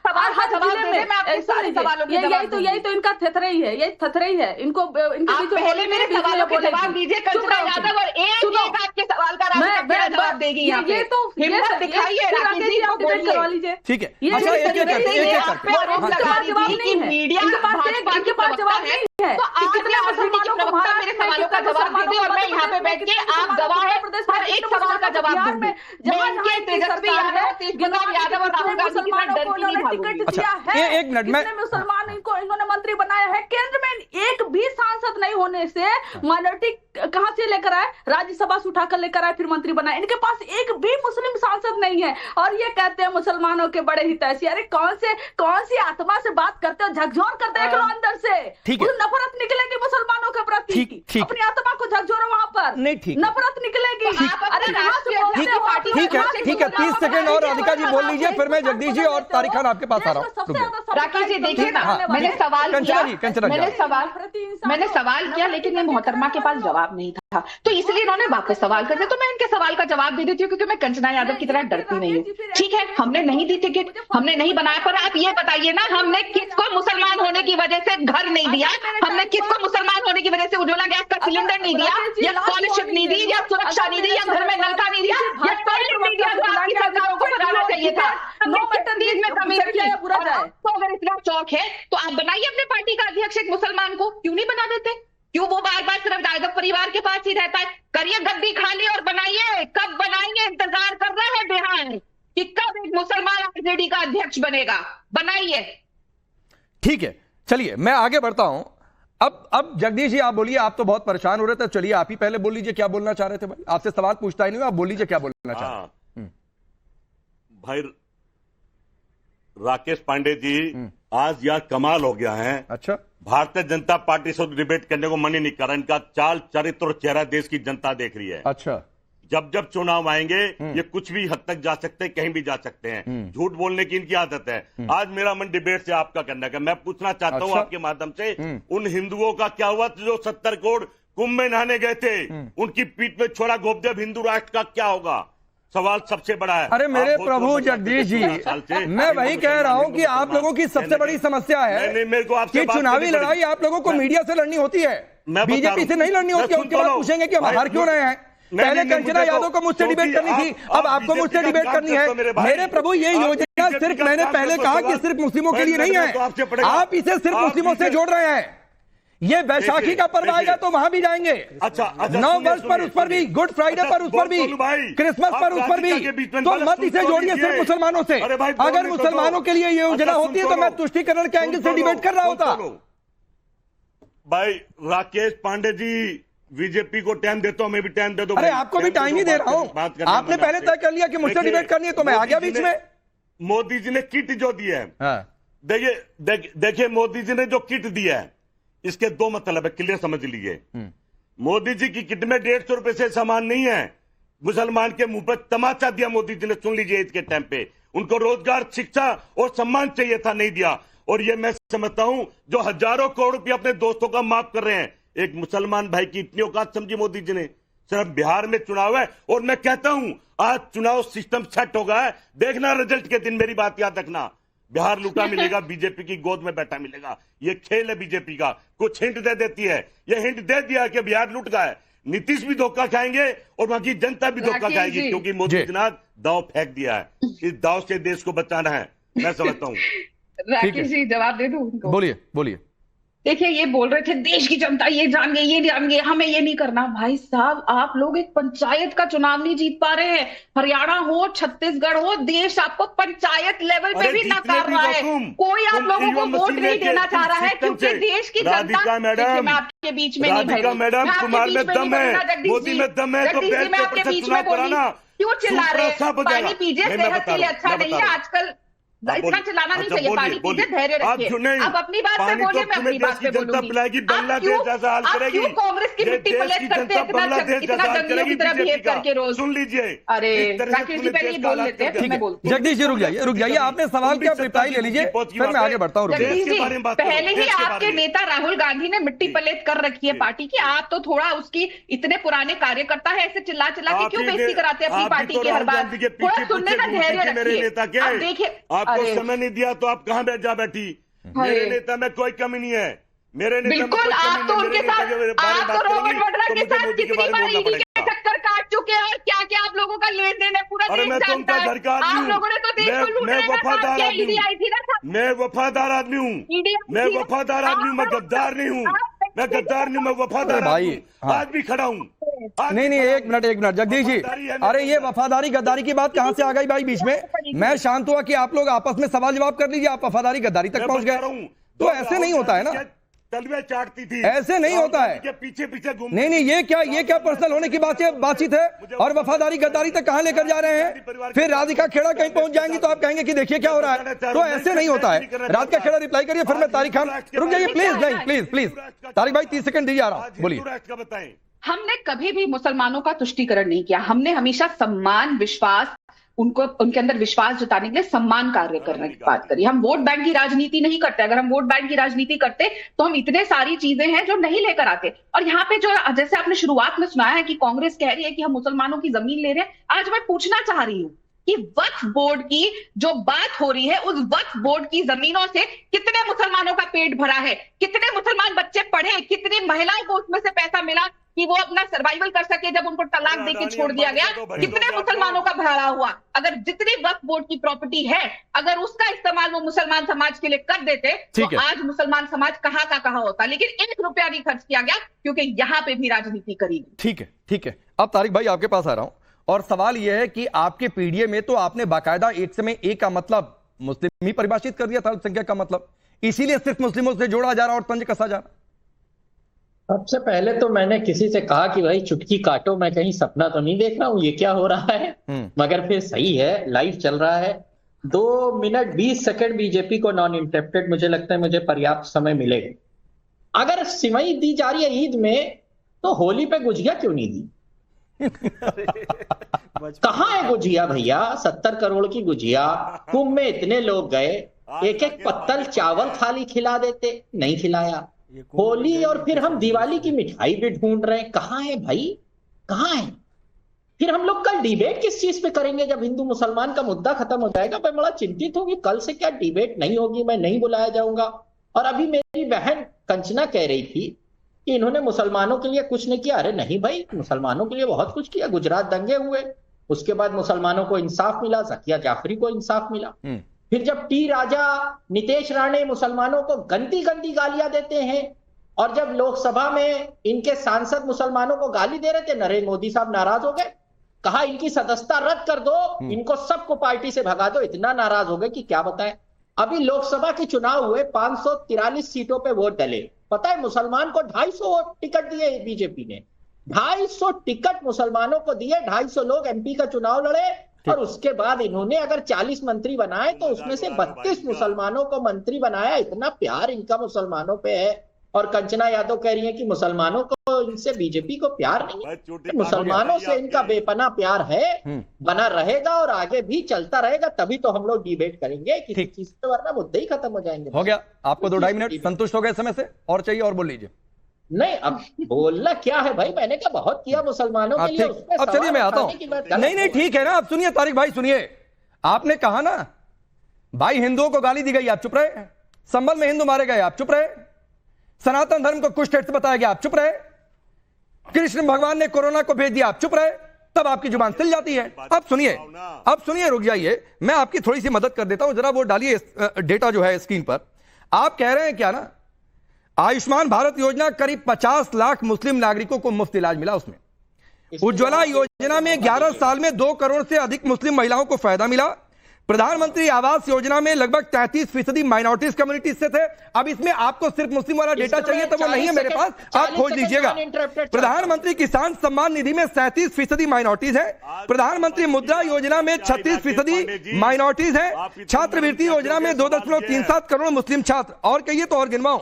सवाल का जवाब दे दें, मैं आपके सारे सवालों के जवाब दूंगी। यही तो इनका थथरई है, यही थथरई है इनको। आप पहले मेरे सवालों के जवाब दीजिए कंचना यादव, और एक आपके सवाल का राधिका जवाब देगी। ये तो हिम्मत दिखाइए राकेश जी, आप करवा लीजिए। ठीक है, अच्छा एक मीडिया इनके पास जवाब नहीं है, तो आप मेरे सवालों का जवाब दे दें और मैं यहाँ पे बैठ के आप गवाह है हर एक सवाल का जवाब दूंगी। तेजस्वी यादव और राहुल गांधी की तरह डर की नहीं भागूंगी। एक मिनट में, मुसलमान इन्होंने मंत्री बनाया है, केंद्र में एक भी सांसद नहीं होने से माइनॉरिटी कहां से लेकर आए, राज्यसभा से उठाकर लेकर आए, फिर मंत्री बनाए। इनके पास एक भी मुस्लिम सांसद नहीं है, और ये कहते हैं मुसलमानों के बड़े हितैषी। अरे कौन सी आत्मा से बात करते हो? झकझोर कर देख लो अंदर से, नफरत निकलेगी मुसलमानों के प्रति। अपनी आत्मा को झकझोरो वहां पर, नहीं ठीक, नफरत निकलेगी। अरे ठीक है, 30 सेकंड और राधिका जी बोल लीजिए, फिर मैं जगदीश जी और तारिक खान आपके पास आ रहा हूँ। राकेश जी देखिए ना, मैंने सवाल किया लेकिन ये मोहतरमा के पास जवाब नहीं था, तो इसलिए इन्होंने वापस सवाल कर दिया। तो मैं इनके सवाल का जवाब दे देती हूँ, क्योंकि मैं कंचना यादव की तरह डरती नहीं हूँ। ठीक है, हमने नहीं दी टिकट, हमने नहीं बनाया, पर आप ये बताइए ना, हमने किसको मुसलमान होने की वजह से घर नहीं दिया? हमने किसको मुसलमान होने की वजह से उज्ज्वला गैस का सिलेंडर नहीं दिया, या स्कॉलरशिप नहीं दी, या सुरक्षा नहीं दी, या घर में नलका नहीं दिया, या टॉयलेट नहीं दिया? जो आपकी सरकारों को बनाना चाहिए था, में कमी रखी। तो अगर इतना शौक है तो आप बनाइए अपने पार्टी का अध्यक्ष एक मुसलमान को, क्यों नहीं बना देते? क्यों वो बार बार सिर्फ यादव परिवार के पास ही रहता है? करिए गद्दी खाली और बनाइए। कब बनाएंगे? इंतजार कर रहे हैं बिहार कि कब एक मुसलमान आरजेडी का अध्यक्ष बनेगा। बनाइए। ठीक है, चलिए मैं आगे बढ़ता हूं। अब जगदीश जी आप बोलिए, आप तो बहुत परेशान हो रहे थे, चलिए आप ही पहले बोल लीजिए क्या बोलना चाह रहे थे। भाई आपसे सवाल पूछता ही नहीं, आप बोल लीजिए क्या बोलना चाह रहे थे। भाई राकेश पांडे जी, आज यार कमाल हो गया है। अच्छा, भारतीय जनता पार्टी से डिबेट करने को मन ही नहीं कर रहा। इनका चाल चरित्र और चेहरा देश की जनता देख रही है। अच्छा, जब चुनाव आएंगे ये कुछ भी हद तक जा सकते हैं, कहीं भी जा सकते हैं। झूठ बोलने की इनकी आदत है। आज मेरा मन डिबेट से आपका करने का, मैं पूछना चाहता हूं आपके माध्यम से, उन हिंदुओं का क्या हुआ जो 70 करोड़ कुंभ में नहाने गए थे? उनकी पीठ में छोड़ा गोपदेव हिंदू राष्ट्र का क्या होगा? सवाल सबसे बड़ा है। अरे मेरे प्रभु जगदीश जी, मैं वही कह रहा हूं कि आप लोगों की सबसे बड़ी समस्या है मेरे को आपसे कि चुनावी लड़ाई आप लोगों को मीडिया से लड़नी होती है, बीजेपी से नहीं लड़नी होती है। उनके बाद पूछेंगे कि हम हार क्यों रहे हैं। पहले कंचना यादव को मुझसे डिबेट करनी थी, अब आपको मुझसे डिबेट करनी है। मेरे प्रभु ये योजना सिर्फ, मैंने पहले कहा कि सिर्फ मुस्लिमों के लिए नहीं है, आप इसे सिर्फ मुस्लिमों से जोड़ रहे हैं। ये वैशाखी का पर्व आएगा तो वहां भी जाएंगे। अच्छा 9 वर्ष पर उस पर भी, गुड फ्राइडे पर उस पर भी, क्रिसमस पर उस पर भी, तो मत इसे जोड़िए सिर्फ मुसलमानों से। अगर मुसलमानों के लिए ये योजना होती है तो मैं तुष्टीकरण के एंगल से डिबेट कर रहा होता। भाई राकेश पांडे जी, बीजेपी को टाइम देता हूं, मैं भी टाइम दे दो। अरे आपको भी टाइम ही दे रहा हूं, आपने पहले तय कर लिया कि मुझसे डिबेट करनी है तो मैं आ गया बीच में। मोदी जी ने किट जो दी है, देखिए मोदी जी ने जो किट दिया है इसके दो मतलब है, क्लियर समझ लीजिए। मोदी जी की किट में 150 रुपए से सामान नहीं है। मुसलमान के मुंह पर तमाचा दिया मोदी जी ने, सुन लीजिए ईद के टाइम पे। उनको रोजगार, शिक्षा और सम्मान चाहिए था, नहीं दिया। और ये मैं समझता हूं जो हजारों करोड़ रुपया अपने दोस्तों का माफ कर रहे हैं, एक मुसलमान भाई की इतनी औकात समझी मोदी जी ने। सिर्फ बिहार में चुनाव है और मैं कहता हूं आज चुनाव सिस्टम सेट होगा, देखना रिजल्ट के दिन, मेरी बात याद रखना। बिहार लूटा मिलेगा, बीजेपी की गोद में बैठा मिलेगा। ये खेल है बीजेपी का, कुछ हिंट दे देती है। ये हिंट दे दिया कि बिहार लूट गया है, नीतीश भी धोखा खाएंगे और वहां की जनता भी धोखा खाएगी, क्योंकि मोदी जी ने दाव फेंक दिया है। इस दाव से देश को बचाना है, मैं समझता हूँ। राकेश जी जवाब दे दूं उनको? बोलिए बोलिए। देखिए ये बोल रहे थे देश की जनता ये जान गई, हमें ये नहीं करना। भाई साहब आप लोग एक पंचायत का चुनाव नहीं जीत पा रहे हैं। हरियाणा हो, छत्तीसगढ़ हो, देश आपको पंचायत लेवल पे भी नकार रहा है। कोई आप लोगों को वोट नहीं देना चाह रहा है, क्योंकि देश की जनता। मैं आपके बीच में नहीं भाई, मैडम तुम्हारे में दम है, मोदी में दम है, तो मैं आपके बीच में बोली, क्यों चिल्ला रहे हैं? पानी पीजिए, सेहत के लिए अच्छा नहीं है आजकल, इतना चिल्लाना नहीं चाहिए। पानी पीजिए, धैर्य रखिए। आप अपनी बात पे बोलिए, मैं अपनी बात पे बोलूंगी। आप क्यों कांग्रेस की मिट्टी पलट करते हैं इतना जंगलियों की तरह बिहेव करके रोज? सुन लीजिए। अरे राकेश जी पहले बोल लेते हैं, फिर मैं बोलती हूँ। जगदीश जी रुक जाइए, आपने सवाल की आप रिप्लाई ले लीजिए, फिर मैं आगे बढ़ता हूँ। जगदीश जी पहले ही आपके नेता राहुल गांधी ने मिट्टी पलट कर रखी है पार्टी की। आप तो थोड़ा उसकी इतने पुराने कार्यकर्ता है, ऐसे चिल्ला चिल्ला के क्यों बेइज्जती कराते हैं अपनी पार्टी की हर बात? थोड़ा सुनने का धैर्य रखिए। आप देखिए, आपको समय नहीं दिया तो आप कहां बैठ जा बैठी। मेरे नेता में कोई कमी नहीं है, मेरे नेता बिल्कुल। आप तो उनके साथ, आप तो रॉबर्ट वड्रा के साथ कितनी बार ईडी के चक्कर काट चुके हैं, और क्या क्या आप लोगों का लेन देन है पूरा देश जानता है। आप लोगों ने तो देश को लूटने का काम किया। ईडी आई थी ना, मैं वफादार आदमी हूँ, मैं वफादार आदमी हूँ, मैं गद्दार नहीं हूँ, मैं गद्दार नहीं, मैं वफादार भाई आज भी खड़ा हूँ। नहीं एक मिनट जगदीश जी, अरे ये वफादारी गद्दारी की बात कहां से आ गई भाई बीच में? मैं शांत हुआ कि आप लोग आपस में सवाल जवाब कर लीजिए, आप वफादारी गद्दारी तक पहुंच गए, तो ऐसे नहीं होता है ना, तलवे चाटती थी, ऐसे नहीं होता है। पीछे पीछे घूम, नहीं ये क्या पर्सनल होने की बातचीत है? और वफादारी गद्दारी तक कहां लेकर जा रहे हैं? फिर राधिका खेड़ा कहीं पहुंच जाएंगी तो आप कहेंगे कि देखिए क्या हो रहा है, तो ऐसे नहीं होता है। राधिका खेड़ा रिप्लाई करिए, फिर मैं तारिक खान, रुक जाइए प्लीज तारिक भाई 30 सेकंड दीजिए, आ रहा हूं, बोलिए। हमने कभी भी मुसलमानों का तुष्टीकरण नहीं किया। हमने हमेशा सम्मान, विश्वास, उनको उनके अंदर विश्वास जताने के लिए सम्मान कार्य करने की बात करी। हम वोट बैंक की राजनीति नहीं करते। अगर हम वोट बैंक की राजनीति करते तो हम इतने सारी चीजें हैं जो नहीं लेकर आते। और यहाँ पे जो जैसे आपने शुरुआत में सुनाया है कि कांग्रेस कह रही है कि हम मुसलमानों की जमीन ले रहे हैं, आज मैं पूछना चाह रही हूँ कि वक्फ बोर्ड की जो बात हो रही है, उस वक्फ बोर्ड की जमीनों से कितने मुसलमानों का पेट भरा है, कितने मुसलमान बच्चे पढ़े, कितनी महिलाओं को उसमें से पैसा मिला कि वो अपना सर्वाइवल कर सके जब उनको तलाक देके छोड़ दिया गया, कितने मुसलमानों का भरा हुआ। अगर जितनी वक्फ बोर्ड की प्रॉपर्टी है, अगर उसका इस्तेमाल वो मुसलमान समाज के लिए कर देते तो आज मुसलमान समाज कहाँ का कहाँ होता। लेकिन 1 रुपया नहीं खर्च किया गया, क्योंकि यहाँ पे भी राजनीति करी। ठीक है। अब तारिक भाई आपके पास आ रहा हूं, और सवाल यह है कि आपके पीडीए में तो आपने बाकायदा एक समय ए का मतलब मुस्लिम ही परिभाषित कर दिया था, अल्पसंख्यक का मतलब, इसीलिए सिर्फ मुस्लिमों से जोड़ा जा रहा और तंज कसा जा रहा। सबसे पहले तो मैंने किसी से कहा कि भाई चुटकी काटो, मैं कहीं सपना तो नहीं देख रहा हूं, ये क्या हो रहा है। मगर फिर सही है, लाइव चल रहा है। 2 मिनट 20 सेकंड बीजेपी को नॉन इंटरप्टेड, मुझे लगता है मुझे पर्याप्त समय मिलेगा। अगर सिवई दी जा रही है ईद में, तो होली पे गुजिया क्यों नहीं दी? कहाँ है गुजिया भैया? 70 करोड़ की गुजिया, कुंभ में इतने लोग गए, एक पत्तल चावल खाली खिला देते, नहीं खिलाया। होली और फिर हम दिवाली की मिठाई भी ढूंढ रहे हैं, कहाँ है भाई, कहाँ है? फिर हम लोग कल डिबेट किस चीज पे करेंगे जब हिंदू मुसलमान का मुद्दा खत्म हो जाएगा? मैं बड़ा चिंतित हूँ कि कल से क्या डिबेट नहीं होगी, मैं नहीं बुलाया जाऊंगा। और अभी मेरी बहन कंचना कह रही थी कि इन्होंने मुसलमानों के लिए कुछ नहीं किया। अरे नहीं भाई, मुसलमानों के लिए बहुत कुछ किया। गुजरात दंगे हुए, उसके बाद मुसलमानों को इंसाफ मिला, ज़किया जाफरी को इंसाफ मिला। फिर जब टी राजा, नितेश राणे मुसलमानों को गंदी गंदी गालियां देते हैं और जब लोकसभा में इनके सांसद मुसलमानों को गाली दे रहे थे, नरेंद्र मोदी साहब नाराज हो गए, कहा इनकी सदस्यता रद्द कर दो, इनको सबको पार्टी से भगा दो। इतना नाराज हो गए कि क्या बताएं। अभी लोकसभा के चुनाव हुए, 543 सीटों पे वोट डले। पता है मुसलमान को 250 टिकट दिए बीजेपी ने, 250 टिकट मुसलमानों को दिए, 250 लोग एमपी का चुनाव लड़े। और उसके बाद इन्होंने अगर 40 मंत्री बनाए तो उसमें से 32 मुसलमानों को मंत्री बनाया। इतना प्यार इनका मुसलमानों पे है। और कंचना यादव कह रही है कि मुसलमानों को इनसे बीजेपी को प्यार नहीं है। मुसलमानों से इनका बेपना प्यार है, बना रहेगा और आगे भी चलता रहेगा। तभी तो हम लोग डिबेट करेंगे किसी चीज से, वरना मुद्दे ही खत्म हो जाएंगे। हो गया आपको 2-2.5 मिनट, संतुष्ट हो गए समय से? और चाहिए और बोल लीजिए। नहीं, अब बोलना क्या है भाई, मैंने क्या बहुत किया मुसलमानों के लिए। अब चलिए मैं आता हूं। नहीं ठीक है ना, आप सुनिए तारिक भाई, सुनिए। आपने कहा ना भाई हिंदुओं को गाली दी गई, आप चुप रहे। संभल में हिंदू मारे गए, आप चुप रहे। सनातन धर्म को कुछ टेस्ट बताया गया, आप चुप रहे। कृष्ण भगवान ने कोरोना को भेज दिया, आप चुप रहे। तब आपकी जुबान सिल जाती है। अब सुनिए, रुक जाइए, मैं आपकी थोड़ी सी मदद कर देता हूं। जरा वो डालिए डेटा जो है स्क्रीन पर। आप कह रहे हैं क्या ना, आयुष्मान भारत योजना करीब 50 लाख मुस्लिम नागरिकों को मुफ्त इलाज मिला उसमें। उज्ज्वला योजना में 11 साल में 2 करोड़ से अधिक मुस्लिम महिलाओं को फायदा मिला। प्रधानमंत्री आवास योजना में लगभग 33% माइनॉरिटीज कम्युनिटीज से थे। अब इसमें आपको सिर्फ मुस्लिम वाला डेटा चाहिए तो वो नहीं है मेरे पास, आप खोज लीजिएगा। प्रधानमंत्री किसान सम्मान निधि में 37% माइनॉरिटीज है। प्रधानमंत्री मुद्रा योजना में 36% माइनॉरिटीज है। छात्रवृत्ति योजना में 2.37 करोड़ मुस्लिम छात्र। और कहिए तो और गिनवाऊं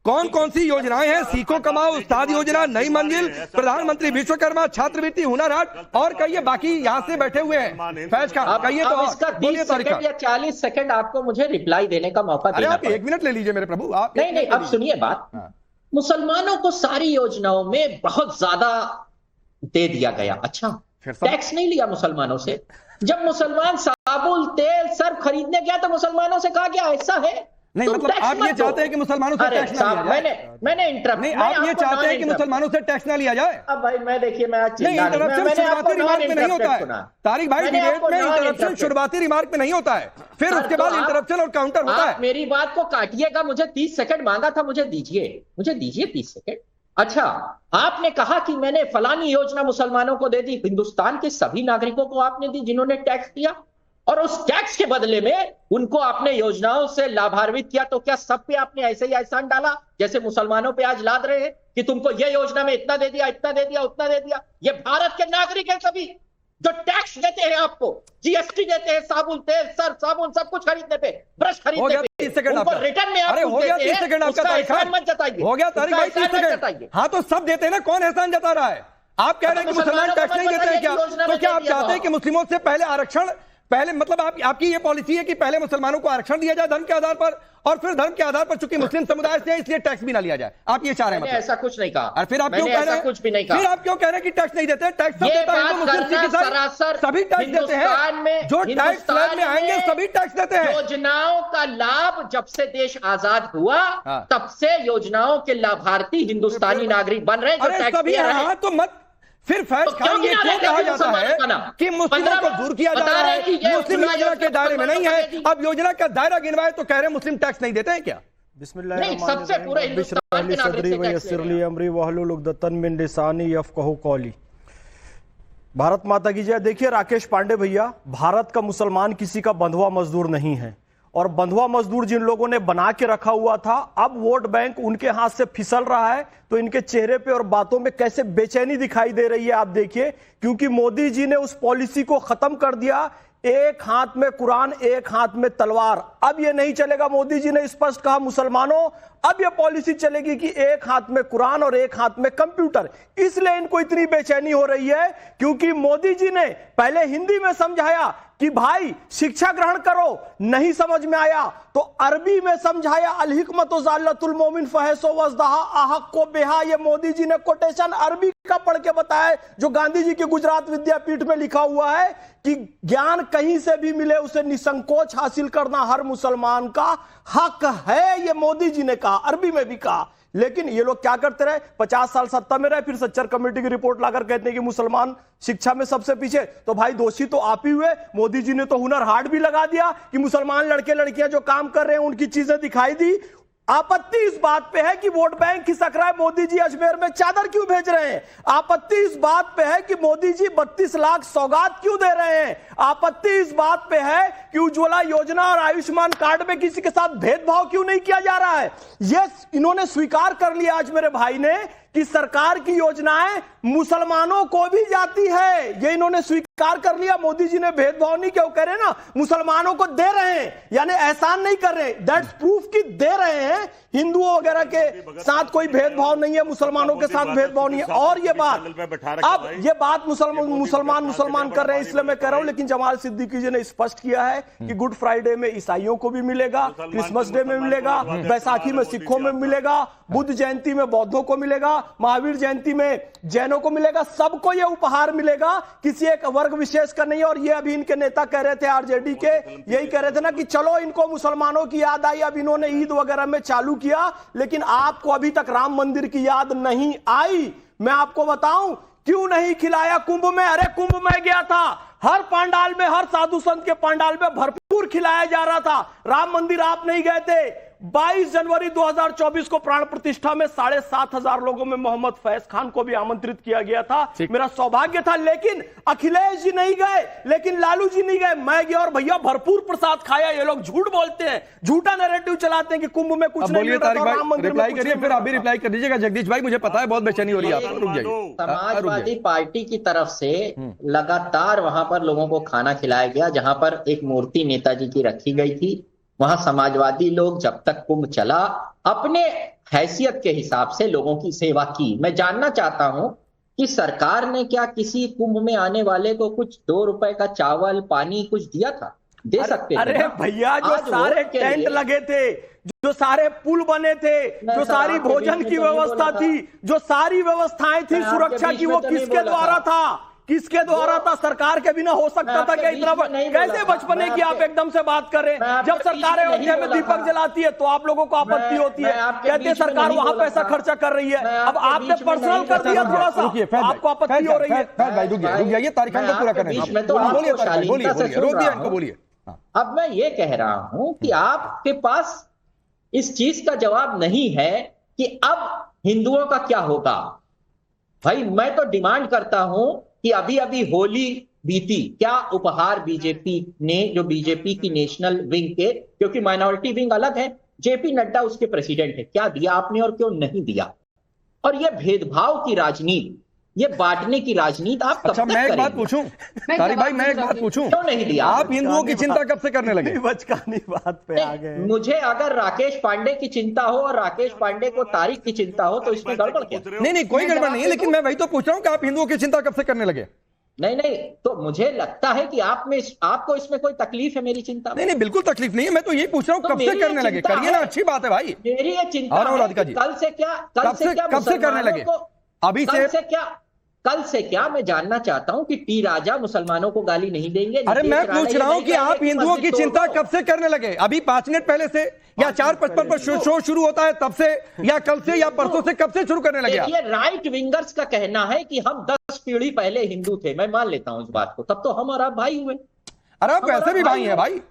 कौन कौन सी योजनाएं हैं? सीखो कमाओ, उस्ताद योजना, नई मंजिल, प्रधानमंत्री विश्वकर्मा, छात्रवृत्ति, हुनर हाट। और कहिए बाकी यहां से बैठे हुए हैं फैज खान, कहिए तो इसका 30 सेकंड या 40 सेकंड आपको मुझे रिप्लाई देने का मौका देना। आप 1 मिनट ले लीजिए मेरे प्रभु। आप नहीं, अब सुनिए बात। मुसलमानों को सारी योजनाओं में बहुत ज्यादा दे दिया गया। अच्छा, टैक्स नहीं लिया मुसलमानों से। जब मुसलमान साबुन, तेल, सर्फ खरीदने गया तो मुसलमानों से कहा गया ऐसा है नहीं, मतलब आप ये चाहते हैं कि मुसलमानों से टैक्स ना लिया जाए? मैंने इंटरप्ट नहीं, आप ये चाहते हैं कि मुसलमानों से टैक्स ना लिया जाए? अब भाई मैं देखिए, मैं आज नहीं, इंटरप्शन शुरुआती रिमार्क में नहीं होता है तारिक भाई। डिबेट में इंटरप्शन शुरुआती रिमार्क में नहीं होता है, फिर उसके बाद इंटरप्शन और काउंटर होता है। मेरी बात को काटिएगा। मुझे 30 सेकंड मांगा था, मुझे दीजिए 30 सेकंड। अच्छा, आपने कहा कि मैंने फलानी योजना मुसलमानों को दे दी। हिंदुस्तान के सभी नागरिकों को आपने दी जिन्होंने टैक्स दिया, और उस टैक्स के बदले में उनको आपने योजनाओं से लाभान्वित किया। तो क्या सब पे आपने ऐसे ही एहसान डाला जैसे मुसलमानों पे आज लाद रहे हैं कि तुमको ये योजना में इतना दे दिया, इतना दे दिया, उतना दे दिया? ये भारत के नागरिक हैं सभी जो टैक्स देते हैं, आपको जीएसटी देते हैं, साबुन, तेल, सर्फ, साबुन सब कुछ खरीदने पे, ब्रश खरीदने पे, उनको रिटर्न में आप हो गया 30 सेकंड आपका एहसान मत जताइए। हो गया तारिक भाई 30 सेकंड। हाँ तो सब देते हैं ना, कौन एहसान जता रहा है? आप कह रहे हैं कि मुसलमान टैक्स नहीं देते हैं क्या? तो क्या आप चाहते हैं कि मुस्लिमों से पहले आरक्षण, पहले मतलब आपकी ये पॉलिसी है कि पहले मुसलमानों को आरक्षण दिया जाए धर्म के आधार पर, और फिर धर्म के आधार पर चूंकि मुस्लिम समुदाय से है इसलिए टैक्स भी ना लिया जाए? आप ये चाह रहे हैं? मतलब ऐसा कुछ नहीं कहा। और फिर आप क्यों कह रहे हैं? कुछ भी नहीं कहा। फिर आप क्यों कह रहे हैं कि टैक्स नहीं देते? टैक्स सब देता है, मुस्लिम सिख ईसाई सभी टैक्स देते हैं। जो टैक्स स्लैब में आएंगे सभी टैक्स देते हैं। योजनाओं का लाभ जब से देश आजाद हुआ तब से योजनाओं के लाभार्थी हिंदुस्तानी नागरिक बन रहे हैं। सभी तो मत फिर फैज खान ये क्यों कहा जाता है कि मुस्लिमों को दूर किया जा रहा है, मुस्लिम योजना के दायरे में नहीं है? अब योजना का दायरा गिनवाए तो कह रहे हैं मुस्लिम टैक्स नहीं देते हैं क्या? सबसे पूरे हिंदुस्तान के नागरिक। भारत माता की जय। देखिए राकेश पांडे भैया, भारत का मुसलमान किसी का बंधुआ मजदूर नहीं है, और बंधुआ मजदूर जिन लोगों ने बना के रखा हुआ था, अब वोट बैंक उनके हाथ से फिसल रहा है। तो इनके चेहरे पे और बातों में कैसे बेचैनी दिखाई दे रही है आप देखिए, क्योंकि मोदी जी ने उस पॉलिसी को खत्म कर दिया, एक हाथ में कुरान एक हाथ में तलवार। अब ये नहीं चलेगा। मोदी जी ने स्पष्ट कहा मुसलमानों, अब ये पॉलिसी चलेगी कि एक हाथ में कुरान और एक हाथ में कंप्यूटर। इसलिए इनको इतनी बेचैनी हो रही है क्योंकि मोदी जी ने पहले हिंदी में समझाया कि भाई शिक्षा ग्रहण करो, नहीं समझ में आया तो अरबी में समझाया, अल हिकमत ज़ाल्लतुल मोमिन फहसो वज़दहा आहक को बेहा। ये मोदी जी ने कोटेशन अरबी का पढ़ के बताया, जो गांधी जी के गुजरात विद्यापीठ में लिखा हुआ है कि ज्ञान कहीं से भी मिले उसे निसंकोच हासिल करना हर मुसलमान का हक है। ये मोदी जी ने कहा, अरबी में भी कहा। लेकिन ये लोग क्या करते रहे, 50 साल सत्ता में रहे, फिर सच्चर कमेटी की रिपोर्ट लाकर कहते हैं कि मुसलमान शिक्षा में सबसे पीछे। तो भाई दोषी तो आप ही हुए। मोदी जी ने तो हुनर हाट भी लगा दिया कि मुसलमान लड़के लड़कियां जो काम कर रहे हैं उनकी चीजें दिखाई दी। आपत्ति इस बात पे है कि वोट बैंक खिसक रहा है, मोदी जी अजमेर में चादर क्यों भेज रहे हैं? आपत्ति इस बात पे है कि मोदी जी 32 लाख सौगात क्यों दे रहे हैं? आपत्ति इस बात पे है कि उज्ज्वला योजना और आयुष्मान कार्ड में किसी के साथ भेदभाव क्यों नहीं किया जा रहा है? ये इन्होंने स्वीकार कर लिया आज मेरे भाई ने कि सरकार की योजनाएं मुसलमानों को भी जाती है। ये इन्होंने स्वीकार कर लिया। मोदी जी ने भेदभाव नहीं किया, वो कह रहे हैं ना मुसलमानों को दे रहे हैं, यानी एहसान नहीं कर रहे। दैट्स प्रूफ कि दे रहे हैं। हिंदुओं वगैरह के साथ कोई भेदभाव नहीं है, मुसलमानों के साथ भेदभाव नहीं है। और ये बात अब ये बात मुसलमान कर रहे हैं, इसलिए मैं कह रहा हूं। लेकिन जमाल सिद्दीकी जी ने स्पष्ट किया है कि गुड फ्राइडे में ईसाइयों को भी मिलेगा, क्रिसमस डे में मिलेगा, बैसाखी में सिखों में मिलेगा, बुद्ध जयंती में बौद्धों को मिलेगा, महावीर जयंती में जैनों को मिलेगा। सबको यह उपहार मिलेगा, किसी एक वर्ग विशेष का नहीं। और ये अभी इनके नेता कह रहे थे, आरजेडी के, यही कह रहे थे ना कि चलो इनको मुसलमानों की याद आई, अब इन्होंने ईद वगैरह में चालू किया। लेकिन आपको अभी तक राम मंदिर की याद नहीं आई। मैं आपको बताऊं क्यों नहीं खिलाया कुंभ में? अरे कुंभ में गया था, हर पंडाल में, हर साधु संत के पंडाल में भरपूर खिलाया जा रहा था। राम मंदिर आप नहीं गए थे। 22 जनवरी 2024 को प्राण प्रतिष्ठा में 7,500 लोगों में मोहम्मद फैज खान को भी आमंत्रित किया गया था। मेरा सौभाग्य था। लेकिन अखिलेश जी नहीं गए, लेकिन लालू जी नहीं गए, मैं गया और भैया भरपूर प्रसाद खाया। ये लोग झूठ बोलते हैं, झूठा नैरेटिव चलाते हैं कि कुंभ में कुछ नहीं मिला था, राम मंदिर में कुछ नहीं। फिर आप भी रिप्लाई कर दीजिएगा जगदीश भाई, मुझे पता है बहुत बेचैनी हो रही है आपको। रुक जाइए। समाजवादी पार्टी की तरफ से लगातार वहां पर लोगों को खाना खिलाया गया। जहां पर एक मूर्ति नेताजी की रखी गई थी, वहां समाजवादी लोग जब तक कुंभ चला अपने हैसियत के हिसाब से लोगों की सेवा की। मैं जानना चाहता हूं कि सरकार ने क्या किसी कुंभ में आने वाले को कुछ 2 रुपए का चावल पानी कुछ दिया था? दे सकते थे। अरे भैया, जो सारे टेंट लगे थे, जो सारे पुल बने थे, जो सारी भोजन की व्यवस्था थी, जो सारी व्यवस्थाएं थी सुरक्षा की, वो किसके द्वारा था? किसके द्वारा था? सरकार के बिना हो सकता था क्या इतना? कैसे बचपने की आप एकदम से बात कर रहे हैं? जब सरकार अयोध्या में दीपक जलाती है तो आप लोगों को आपत्ति होती है, कहते हैं सरकार वहां पैसा खर्चा कर रही है। अब आपने पर्सनल कर दिया थोड़ा सा, आपको आपत्ति हो रही है। रुक जाइए, तारीख को पूरा करने बोलिए। अब मैं ये कह रहा हूं कि आपके पास इस चीज का जवाब नहीं है कि अब हिंदुओं का क्या होगा। भाई मैं तो डिमांड करता हूं कि अभी अभी होली बीती, क्या उपहार बीजेपी ने, जो बीजेपी की नेशनल विंग के, क्योंकि माइनॉरिटी विंग अलग है, जेपी नड्डा उसके प्रेसिडेंट है, क्या दिया आपने और क्यों नहीं दिया? और ये भेदभाव की राजनीति, ये बांटने की राजनीति आप कब तक मैं एक बात पूछूं तारिक भाई, मैं एक बात पूछूं, क्यों नहीं दिया? आप हिंदुओं की चिंता कब से करने लगे? बचकानी बात पे आ गए। मुझे अगर राकेश पांडे की चिंता हो और राकेश पांडे को तारिक की चिंता हो तो इसमें गड़बड़ क्या? नहीं, कोई गड़बड़ नहीं है, लेकिन मैं वही तो पूछ रहा हूं कि आप हिंदुओं की चिंता कब से करने लगे? नहीं, तो मुझे लगता है कि आपको इसमें कोई तकलीफ है मेरी चिंता? नहीं, बिल्कुल तकलीफ नहीं है। मैं तो यही पूछ रहा हूं कब से करने लगे? करिए ना, अच्छी बात है भाई। मेरी ये चिंता है कल से क्या कब से करने लगे? अभी से कल से क्या मैं जानना चाहता हूं कि टी राजा मुसलमानों को गाली नहीं देंगे। अरे मैं पूछ रहा हूं कि आप हिंदुओं की चिंता कब से करने लगे? अभी 5 मिनट पहले से, या 4:55 पर शो शुरू होता है तब से, या कल से, या परसों से? कब से शुरू करने लगे? ये राइट विंगर्स का कहना है कि हम 10 पीढ़ी पहले हिंदू थे। मैं मान लेता हूं इस बात को, तब तो हम और आप भाई हुए। अरे आप वैसे भी भाई हैं भाई,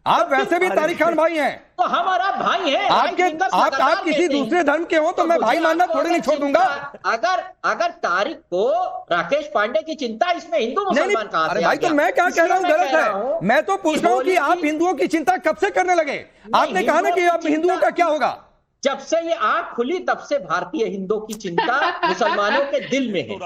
आप वैसे भी तारिक खान भाई हैं, तो हमारा भाई है। आप किसी दूसरे धर्म के हो तो मैं भाई मानना थोड़ी नहीं छोड़ दूंगा। अगर तारिक को राकेश पांडे की चिंता, इसमें हिंदू मुसलमान कहां से? अरे भाई, तो मैं क्या कह रहा हूं गलत है? मैं तो पूछ रहा हूं कि आप हिंदुओं की चिंता कब से करने लगे? आपने कहा ना कि अब हिंदुओं का क्या होगा? जब से ये आंख खुली तब से भारतीय हिंदुओं की चिंता मुसलमानों के दिल में है।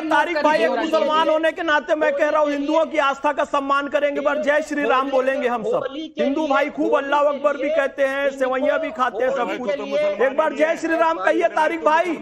तारिक भाई, एक मुसलमान होने के नाते मैं कह रहा हूँ हिंदुओं की आस्था का सम्मान करेंगे, पर जय श्री राम बोलेंगे हम सब। हिंदू भाई खूब अल्लाह अकबर भी कहते हैं, सेवैया भी खाते हैं, सब कुछ। एक बार जय श्री राम कहिए तारिक भाई।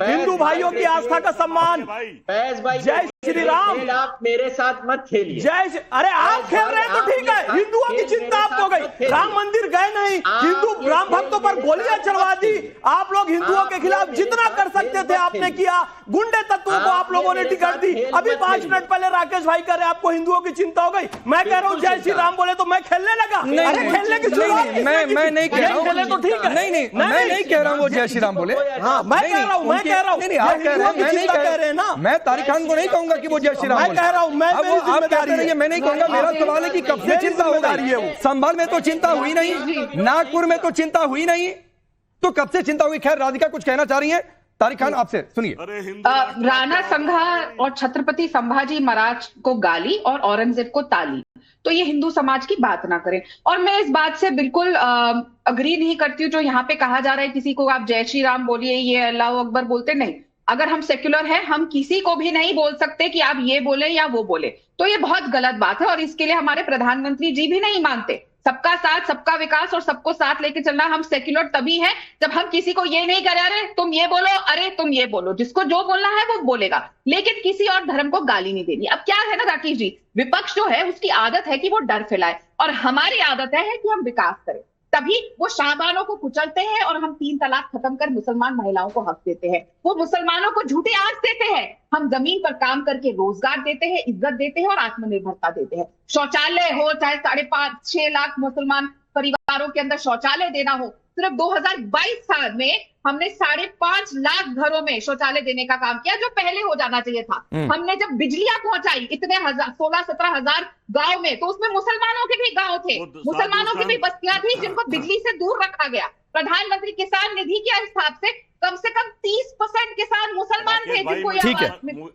हिंदू भाइयों की आस्था का सम्मान, जय श्री राम। आप मेरे साथ मत खेलिए। जय, अरे आप खेल रहे हैं तो ठीक है, हिंदुओं की चिंता आपको गई, राम मंदिर गए नहीं, हिंदू राम भक्तों पर गोलियां चलवा दी। आप लोग हिंदुओं के खिलाफ जितना कर सकते थे थे आपने किया, गुंडे तत्वों को आप लोगों ने टिकट दी। अभी 5 मिनट पहले राकेश भाई कह रहे आपको हिंदुओं की चिंता हो गई, मैं कह रहा हूँ जय श्री राम बोले तो मैं खेलने लगा। अरे खेलने की मैं नहीं कह रहा हूँ, खेले तो ठीक है। नहीं मैं नहीं कह रहा हूँ वो जय श्री राम बोले। हाँ मैं कह रहा हूँ, आप कह रहे हैं, मैं नहीं कह रहे ना। मैं तारिक खान को नहीं कहूंगा कि वो जय श्री राम बोले। मैं कह रहा हूँ, मैं आप कहते रहिए, मैं नहीं कहूंगा। मेरा सवाल है कि कब से चिंता हो रही है? संभल में तो चिंता हुई नहीं, नागपुर में तो चिंता हुई नहीं, तो कब से चिंता हुई? खैर, राधिका कुछ कहना चाह रही है। तारिक खान आपसे सुनिए। राणा संघा और छत्रपति संभाजी महाराज को गाली और औरंगजेब को ताली, तो ये हिंदू समाज की बात ना करें। और मैं इस बात से बिल्कुल अग्री नहीं करती हूँ जो यहाँ पे कहा जा रहा है किसी को आप जय श्री राम बोलिए, ये अल्लाह अकबर बोलते। नहीं, अगर हम सेक्युलर हैं, हम किसी को भी नहीं बोल सकते कि आप ये बोले या वो बोले, तो ये बहुत गलत बात है। और इसके लिए हमारे प्रधानमंत्री जी भी नहीं मानते। सबका साथ, सबका विकास और सबको साथ लेके चलना। हम सेक्युलर तभी है जब हम किसी को ये नहीं करें अरे तुम ये बोलो, अरे तुम ये बोलो। जिसको जो बोलना है वो बोलेगा, लेकिन किसी और धर्म को गाली नहीं देनी। अब क्या है ना राकेश जी, विपक्ष जो है उसकी आदत है कि वो डर फैलाए, और हमारी आदत है कि हम विकास करें। तभी वो शाहबानों को कुचलते हैं और हम 3 तलाक खत्म कर मुसलमान महिलाओं को हक देते हैं। वो मुसलमानों को झूठे आंच देते हैं, हम जमीन पर काम करके रोजगार देते हैं, इज्जत देते हैं और आत्मनिर्भरता देते हैं। शौचालय हो, चाहे 5.5-6 लाख मुसलमान परिवारों के अंदर शौचालय देना हो, सिर्फ 2022 साल में हमने 5.5 लाख घरों में शौचालय देने का काम किया, जो पहले हो जाना चाहिए था। हमने जब बिजलियां पहुंचाई इतने 16-17 हजार गाँव में, तो उसमें मुसलमानों के भी गाँव थे, मुसलमानों की भी बस्तियां थी जिनको बिजली से दूर रखा गया। प्रधानमंत्री किसान निधि के हिसाब से कम 30% किसान मुसलमान थे जिनको यह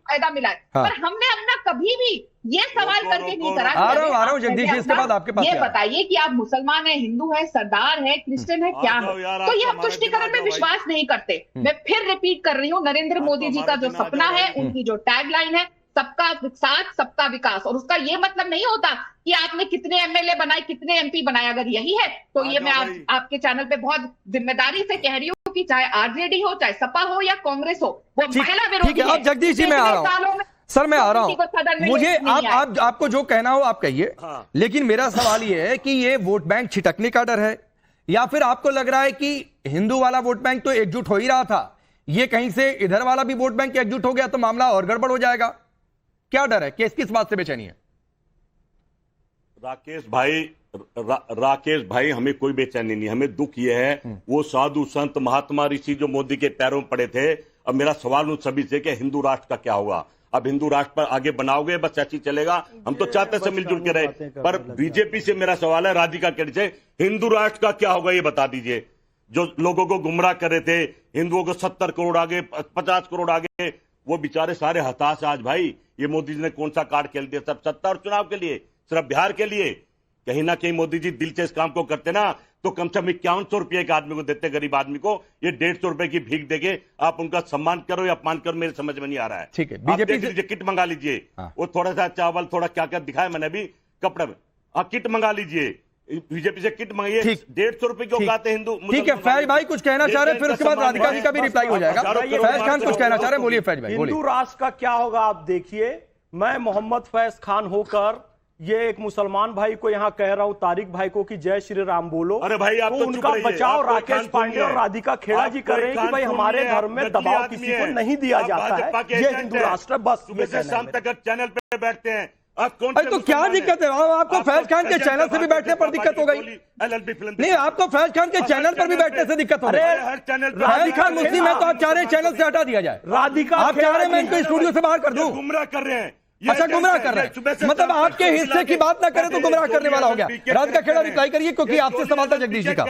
फायदा मिला है। पर हमने अपना कभी भी ये सवाल करके नहीं करा। आ रहा हूं जगदीश जी, इसके बाद आपके पास ये बताइए कि आप मुसलमान है, हिंदू है, सरदार है, क्रिश्चियन है, क्या है? तो ये हम तुष्टिकरण में विश्वास नहीं करते। मैं फिर रिपीट कर रही हूँ, नरेंद्र मोदी जी का जो सपना है, उनकी जो टैगलाइन है, सबका साथ सबका विकास। और उसका ये मतलब नहीं होता कि आपने कितने एमएलए बनाए, कितने एमपी बनाए। अगर यही है तो ये मैं आपके चैनल पे बहुत जिम्मेदारी से कह रही हूँ कि चाहे आरजेडी हो, चाहे सपा हो या कांग्रेस हो, वो महिला विरोधी है। अब जगदीश जी, मैं आ रहा हूँ सर, मैं आ रहा हूँ। मुझे आपको जो कहना हो आप कहिए, लेकिन मेरा सवाल ये है कि ये वोट बैंक छिटकने का डर है, या फिर आपको लग रहा है कि हिंदू वाला वोट बैंक तो एकजुट हो ही रहा था, ये कहीं से इधर वाला भी वोट बैंक एकजुट हो गया तो मामला और गड़बड़ हो जाएगा? क्या डर है? किस बात से बेचैनी है? राकेश भाई, हमें कोई बेचैनी नहीं, हमें दुख यह है वो साधु संत महात्मा ऋषि जो मोदी के पैरों में पड़े थे। अब मेरा सवाल उन सभी से कि हिंदू राष्ट्र का क्या होगा? अब हिंदू राष्ट्र पर आगे बनाओगे, बस ऐसी चलेगा? हम तो चाहते से मिलजुल के रहे, पर बीजेपी से मेरा सवाल है, राधिका केड़ी से, हिंदू राष्ट्र का क्या होगा ये बता दीजिए। जो लोगों को गुमराह कर रहे थे, हिंदुओं को 70 करोड़ आगे, 50 करोड़ आगे, वो बेचारे सारे हताश आज। भाई ये मोदी जी ने कौन सा कार्ड खेल दिया? सब सत्ता और चुनाव के लिए, सिर्फ बिहार के लिए। कहीं ना कहीं मोदी जी दिल से इस काम को करते ना, तो कम से कम 5100 रुपये एक आदमी को देते, गरीब आदमी को। ये 150 रुपए की भीख देके आप उनका सम्मान करो या अपमान करो, मेरे समझ में नहीं आ रहा है। ठीक है, बीजेपी से किट मंगा लीजिए। वो थोड़ा सा चावल, थोड़ा क्या क्या दिखाया मैंने अभी, कपड़े में, किट मंगा लीजिए। बीजेपी से किट मंगाइए, 150 रुपए की औकात है हिंदू। ठीक है, फैज भाई कुछ कहना चाह रहे हैं, फिर उसके बाद राधिका जी का भी रिप्लाई हो जाएगा। फैज खान कुछ कहना चाह रहे हैं, बोलिए फैज भाई। हिंदू राष्ट्र का क्या होगा आप देखिए। मैं मोहम्मद फैज खान होकर ये एक मुसलमान भाई को यहाँ कह रहा हूँ, तारिक भाई को, कि जय श्री राम बोलो। अरे भाई आप तो उनका बचाव राकेश पांडे और राधिका खेड़ा जी कर रहे हैं कि भाई हमारे धर्म में दबाव किसी को नहीं दिया जाता है, ये हिंदू राष्ट्र। बस सुबह से शाम तक चैनल पे बैठते हैं, तो क्या दिक्कत है? आपको फैज खान के चैनल से भी बैठने पर दिक्कत हो गई? नहीं, आपको फैज खान के चैनल पर भी बैठने से दिक्कत हो गई? फैज खान मुस्लिम है तो आप चाह रहे हैं चैनल से हटा दिया जाए? राधिका आप चाह रहे हैं मैं इनको स्टूडियो से बाहर कर दूं? गुमराह कर रहे हैं। अच्छा, गुमराह कर रहे हैं, मतलब आपके हिस्से की बात ना करें तो गुमराह करने वाला हो गया। राधिका खेड़ा रिप्लाई करिए, क्योंकि आपसे सवाल था जगदीश जी का।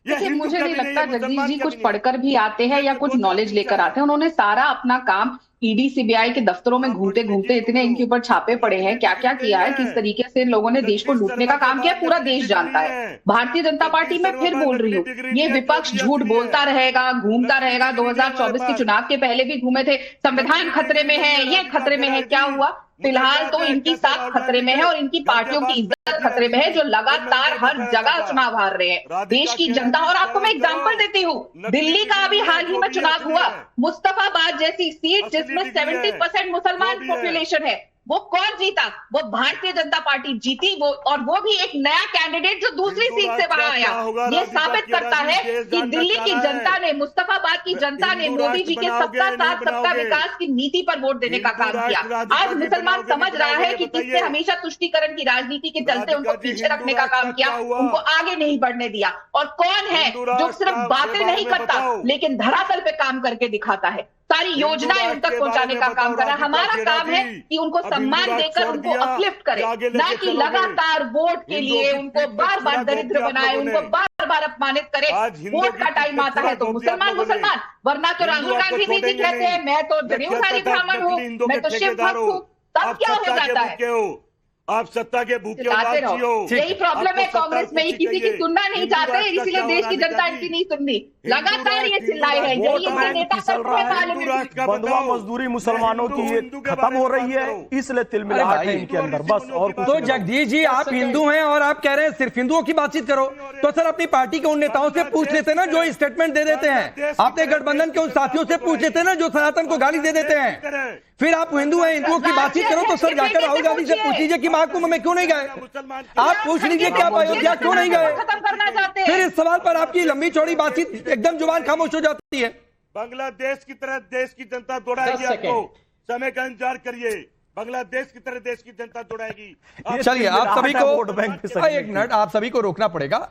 देखिए, मुझे नहीं लगता जगदीश जी कुछ पढ़कर भी आते हैं या कुछ नॉलेज लेकर आते हैं। उन्होंने सारा अपना काम ईडी सीबीआई के दफ्तरों में घूमते घूमते इतने इनके ऊपर छापे पड़े हैं, क्या क्या किया है, किस तरीके से लोगों ने देश को लूटने का काम किया, पूरा देश जानता है। भारतीय जनता पार्टी में फिर बोल रही हूँ, ये विपक्ष झूठ बोलता रहेगा, घूमता रहेगा। 2024 के चुनाव के पहले भी घूमे थे, संविधान खतरे में है, ये खतरे में है। क्या हुआ? फिलहाल तो इनकी साख खतरे में है और इनकी पार्टियों की इज्जत खतरे में है, जो लगातार हर जगह चुनाव हार रहे हैं देश की जनता। और आपको मैं एग्जांपल देती हूँ, दिल्ली का अभी हाल ही में चुनाव हुआ, मुस्तफाबाद जैसी सीट जिसमें 70% मुसलमान पॉपुलेशन है, वो कौन जीता? वो भारतीय जनता पार्टी जीती, वो और वो भी एक नया कैंडिडेट जो दूसरी सीट से वहां आया। ये साबित करता है कि दिल्ली की जनता ने, मुस्तफाबाद की जनता ने मोदी जी के सबका साथ सबका विकास की नीति पर वोट देने का काम किया। आज मुसलमान समझ रहा है कि किसने हमेशा तुष्टीकरण की राजनीति के चलते उनको पीछे रखने का काम किया, उनको आगे नहीं बढ़ने दिया, और कौन है जो सिर्फ बातें नहीं करता लेकिन धरातल पे काम करके दिखाता है, सारी योजनाएं उन तक पहुंचाने का काम कर रहा है। हमारा काम है कि उनको सम्मान देकर उनको अपलिफ्ट करें, ना कि लगातार वोट के लिए उनको बार बार दरिद्र बनाए, उनको बार बार अपमानित करें। वोट का टाइम आता है तो मुसलमान, वरना तो राहुल गांधी भी जी कहते हैं मैं तो जनेऊधारी ब्राह्मण हूँ, मैं तो शिव भक्त हूँ, तब क्या हो जाता है? आप सत्ता के भूखे हो। यही प्रॉब्लम है कांग्रेस में, ये किसी की सुनना नहीं चाहते, इसीलिए देश की जनता इनकी नहीं सुननी, लगातार ये चिल्लाए हैं। यही इनके नेता बंधुआ मजदूरी मुसलमानों की ये खत्म हो रही है, इसलिए तिलमिलाहट है इनके अंदर, बस और कुछ तो जगदीश जी, आप हिंदू हैं और आप कह रहे हैं सिर्फ हिंदुओं की बातचीत करो, तो सर अपनी पार्टी के उन नेताओं से पूछ लेते ना जो स्टेटमेंट दे देते हैं, अपने गठबंधन के उन साथियों से पूछ लेते ना जो सनातन को गाली दे देते हैं। फिर आप हिंदू हैं, हिंदुओं की बातचीत करो तो सर जाकर राहुल गांधी से पूछ लीजिए कि महाकुंभ में क्यों नहीं गए। आप पूछ लीजिए कि आप अयोध्या क्यों नहीं गए। फिर इस सवाल पर आपकी लंबी चौड़ी बातचीत एकदम जुबान खामोश हो जाती है। बांग्लादेश की तरह देश की जनता दौड़ाएगी आपको, समय का इंतजार करिए। बांग्लादेश की तरह देश की जनता दौड़ाएगी। चलिए आप सभी को एक मिनट, आप सभी को रोकना पड़ेगा।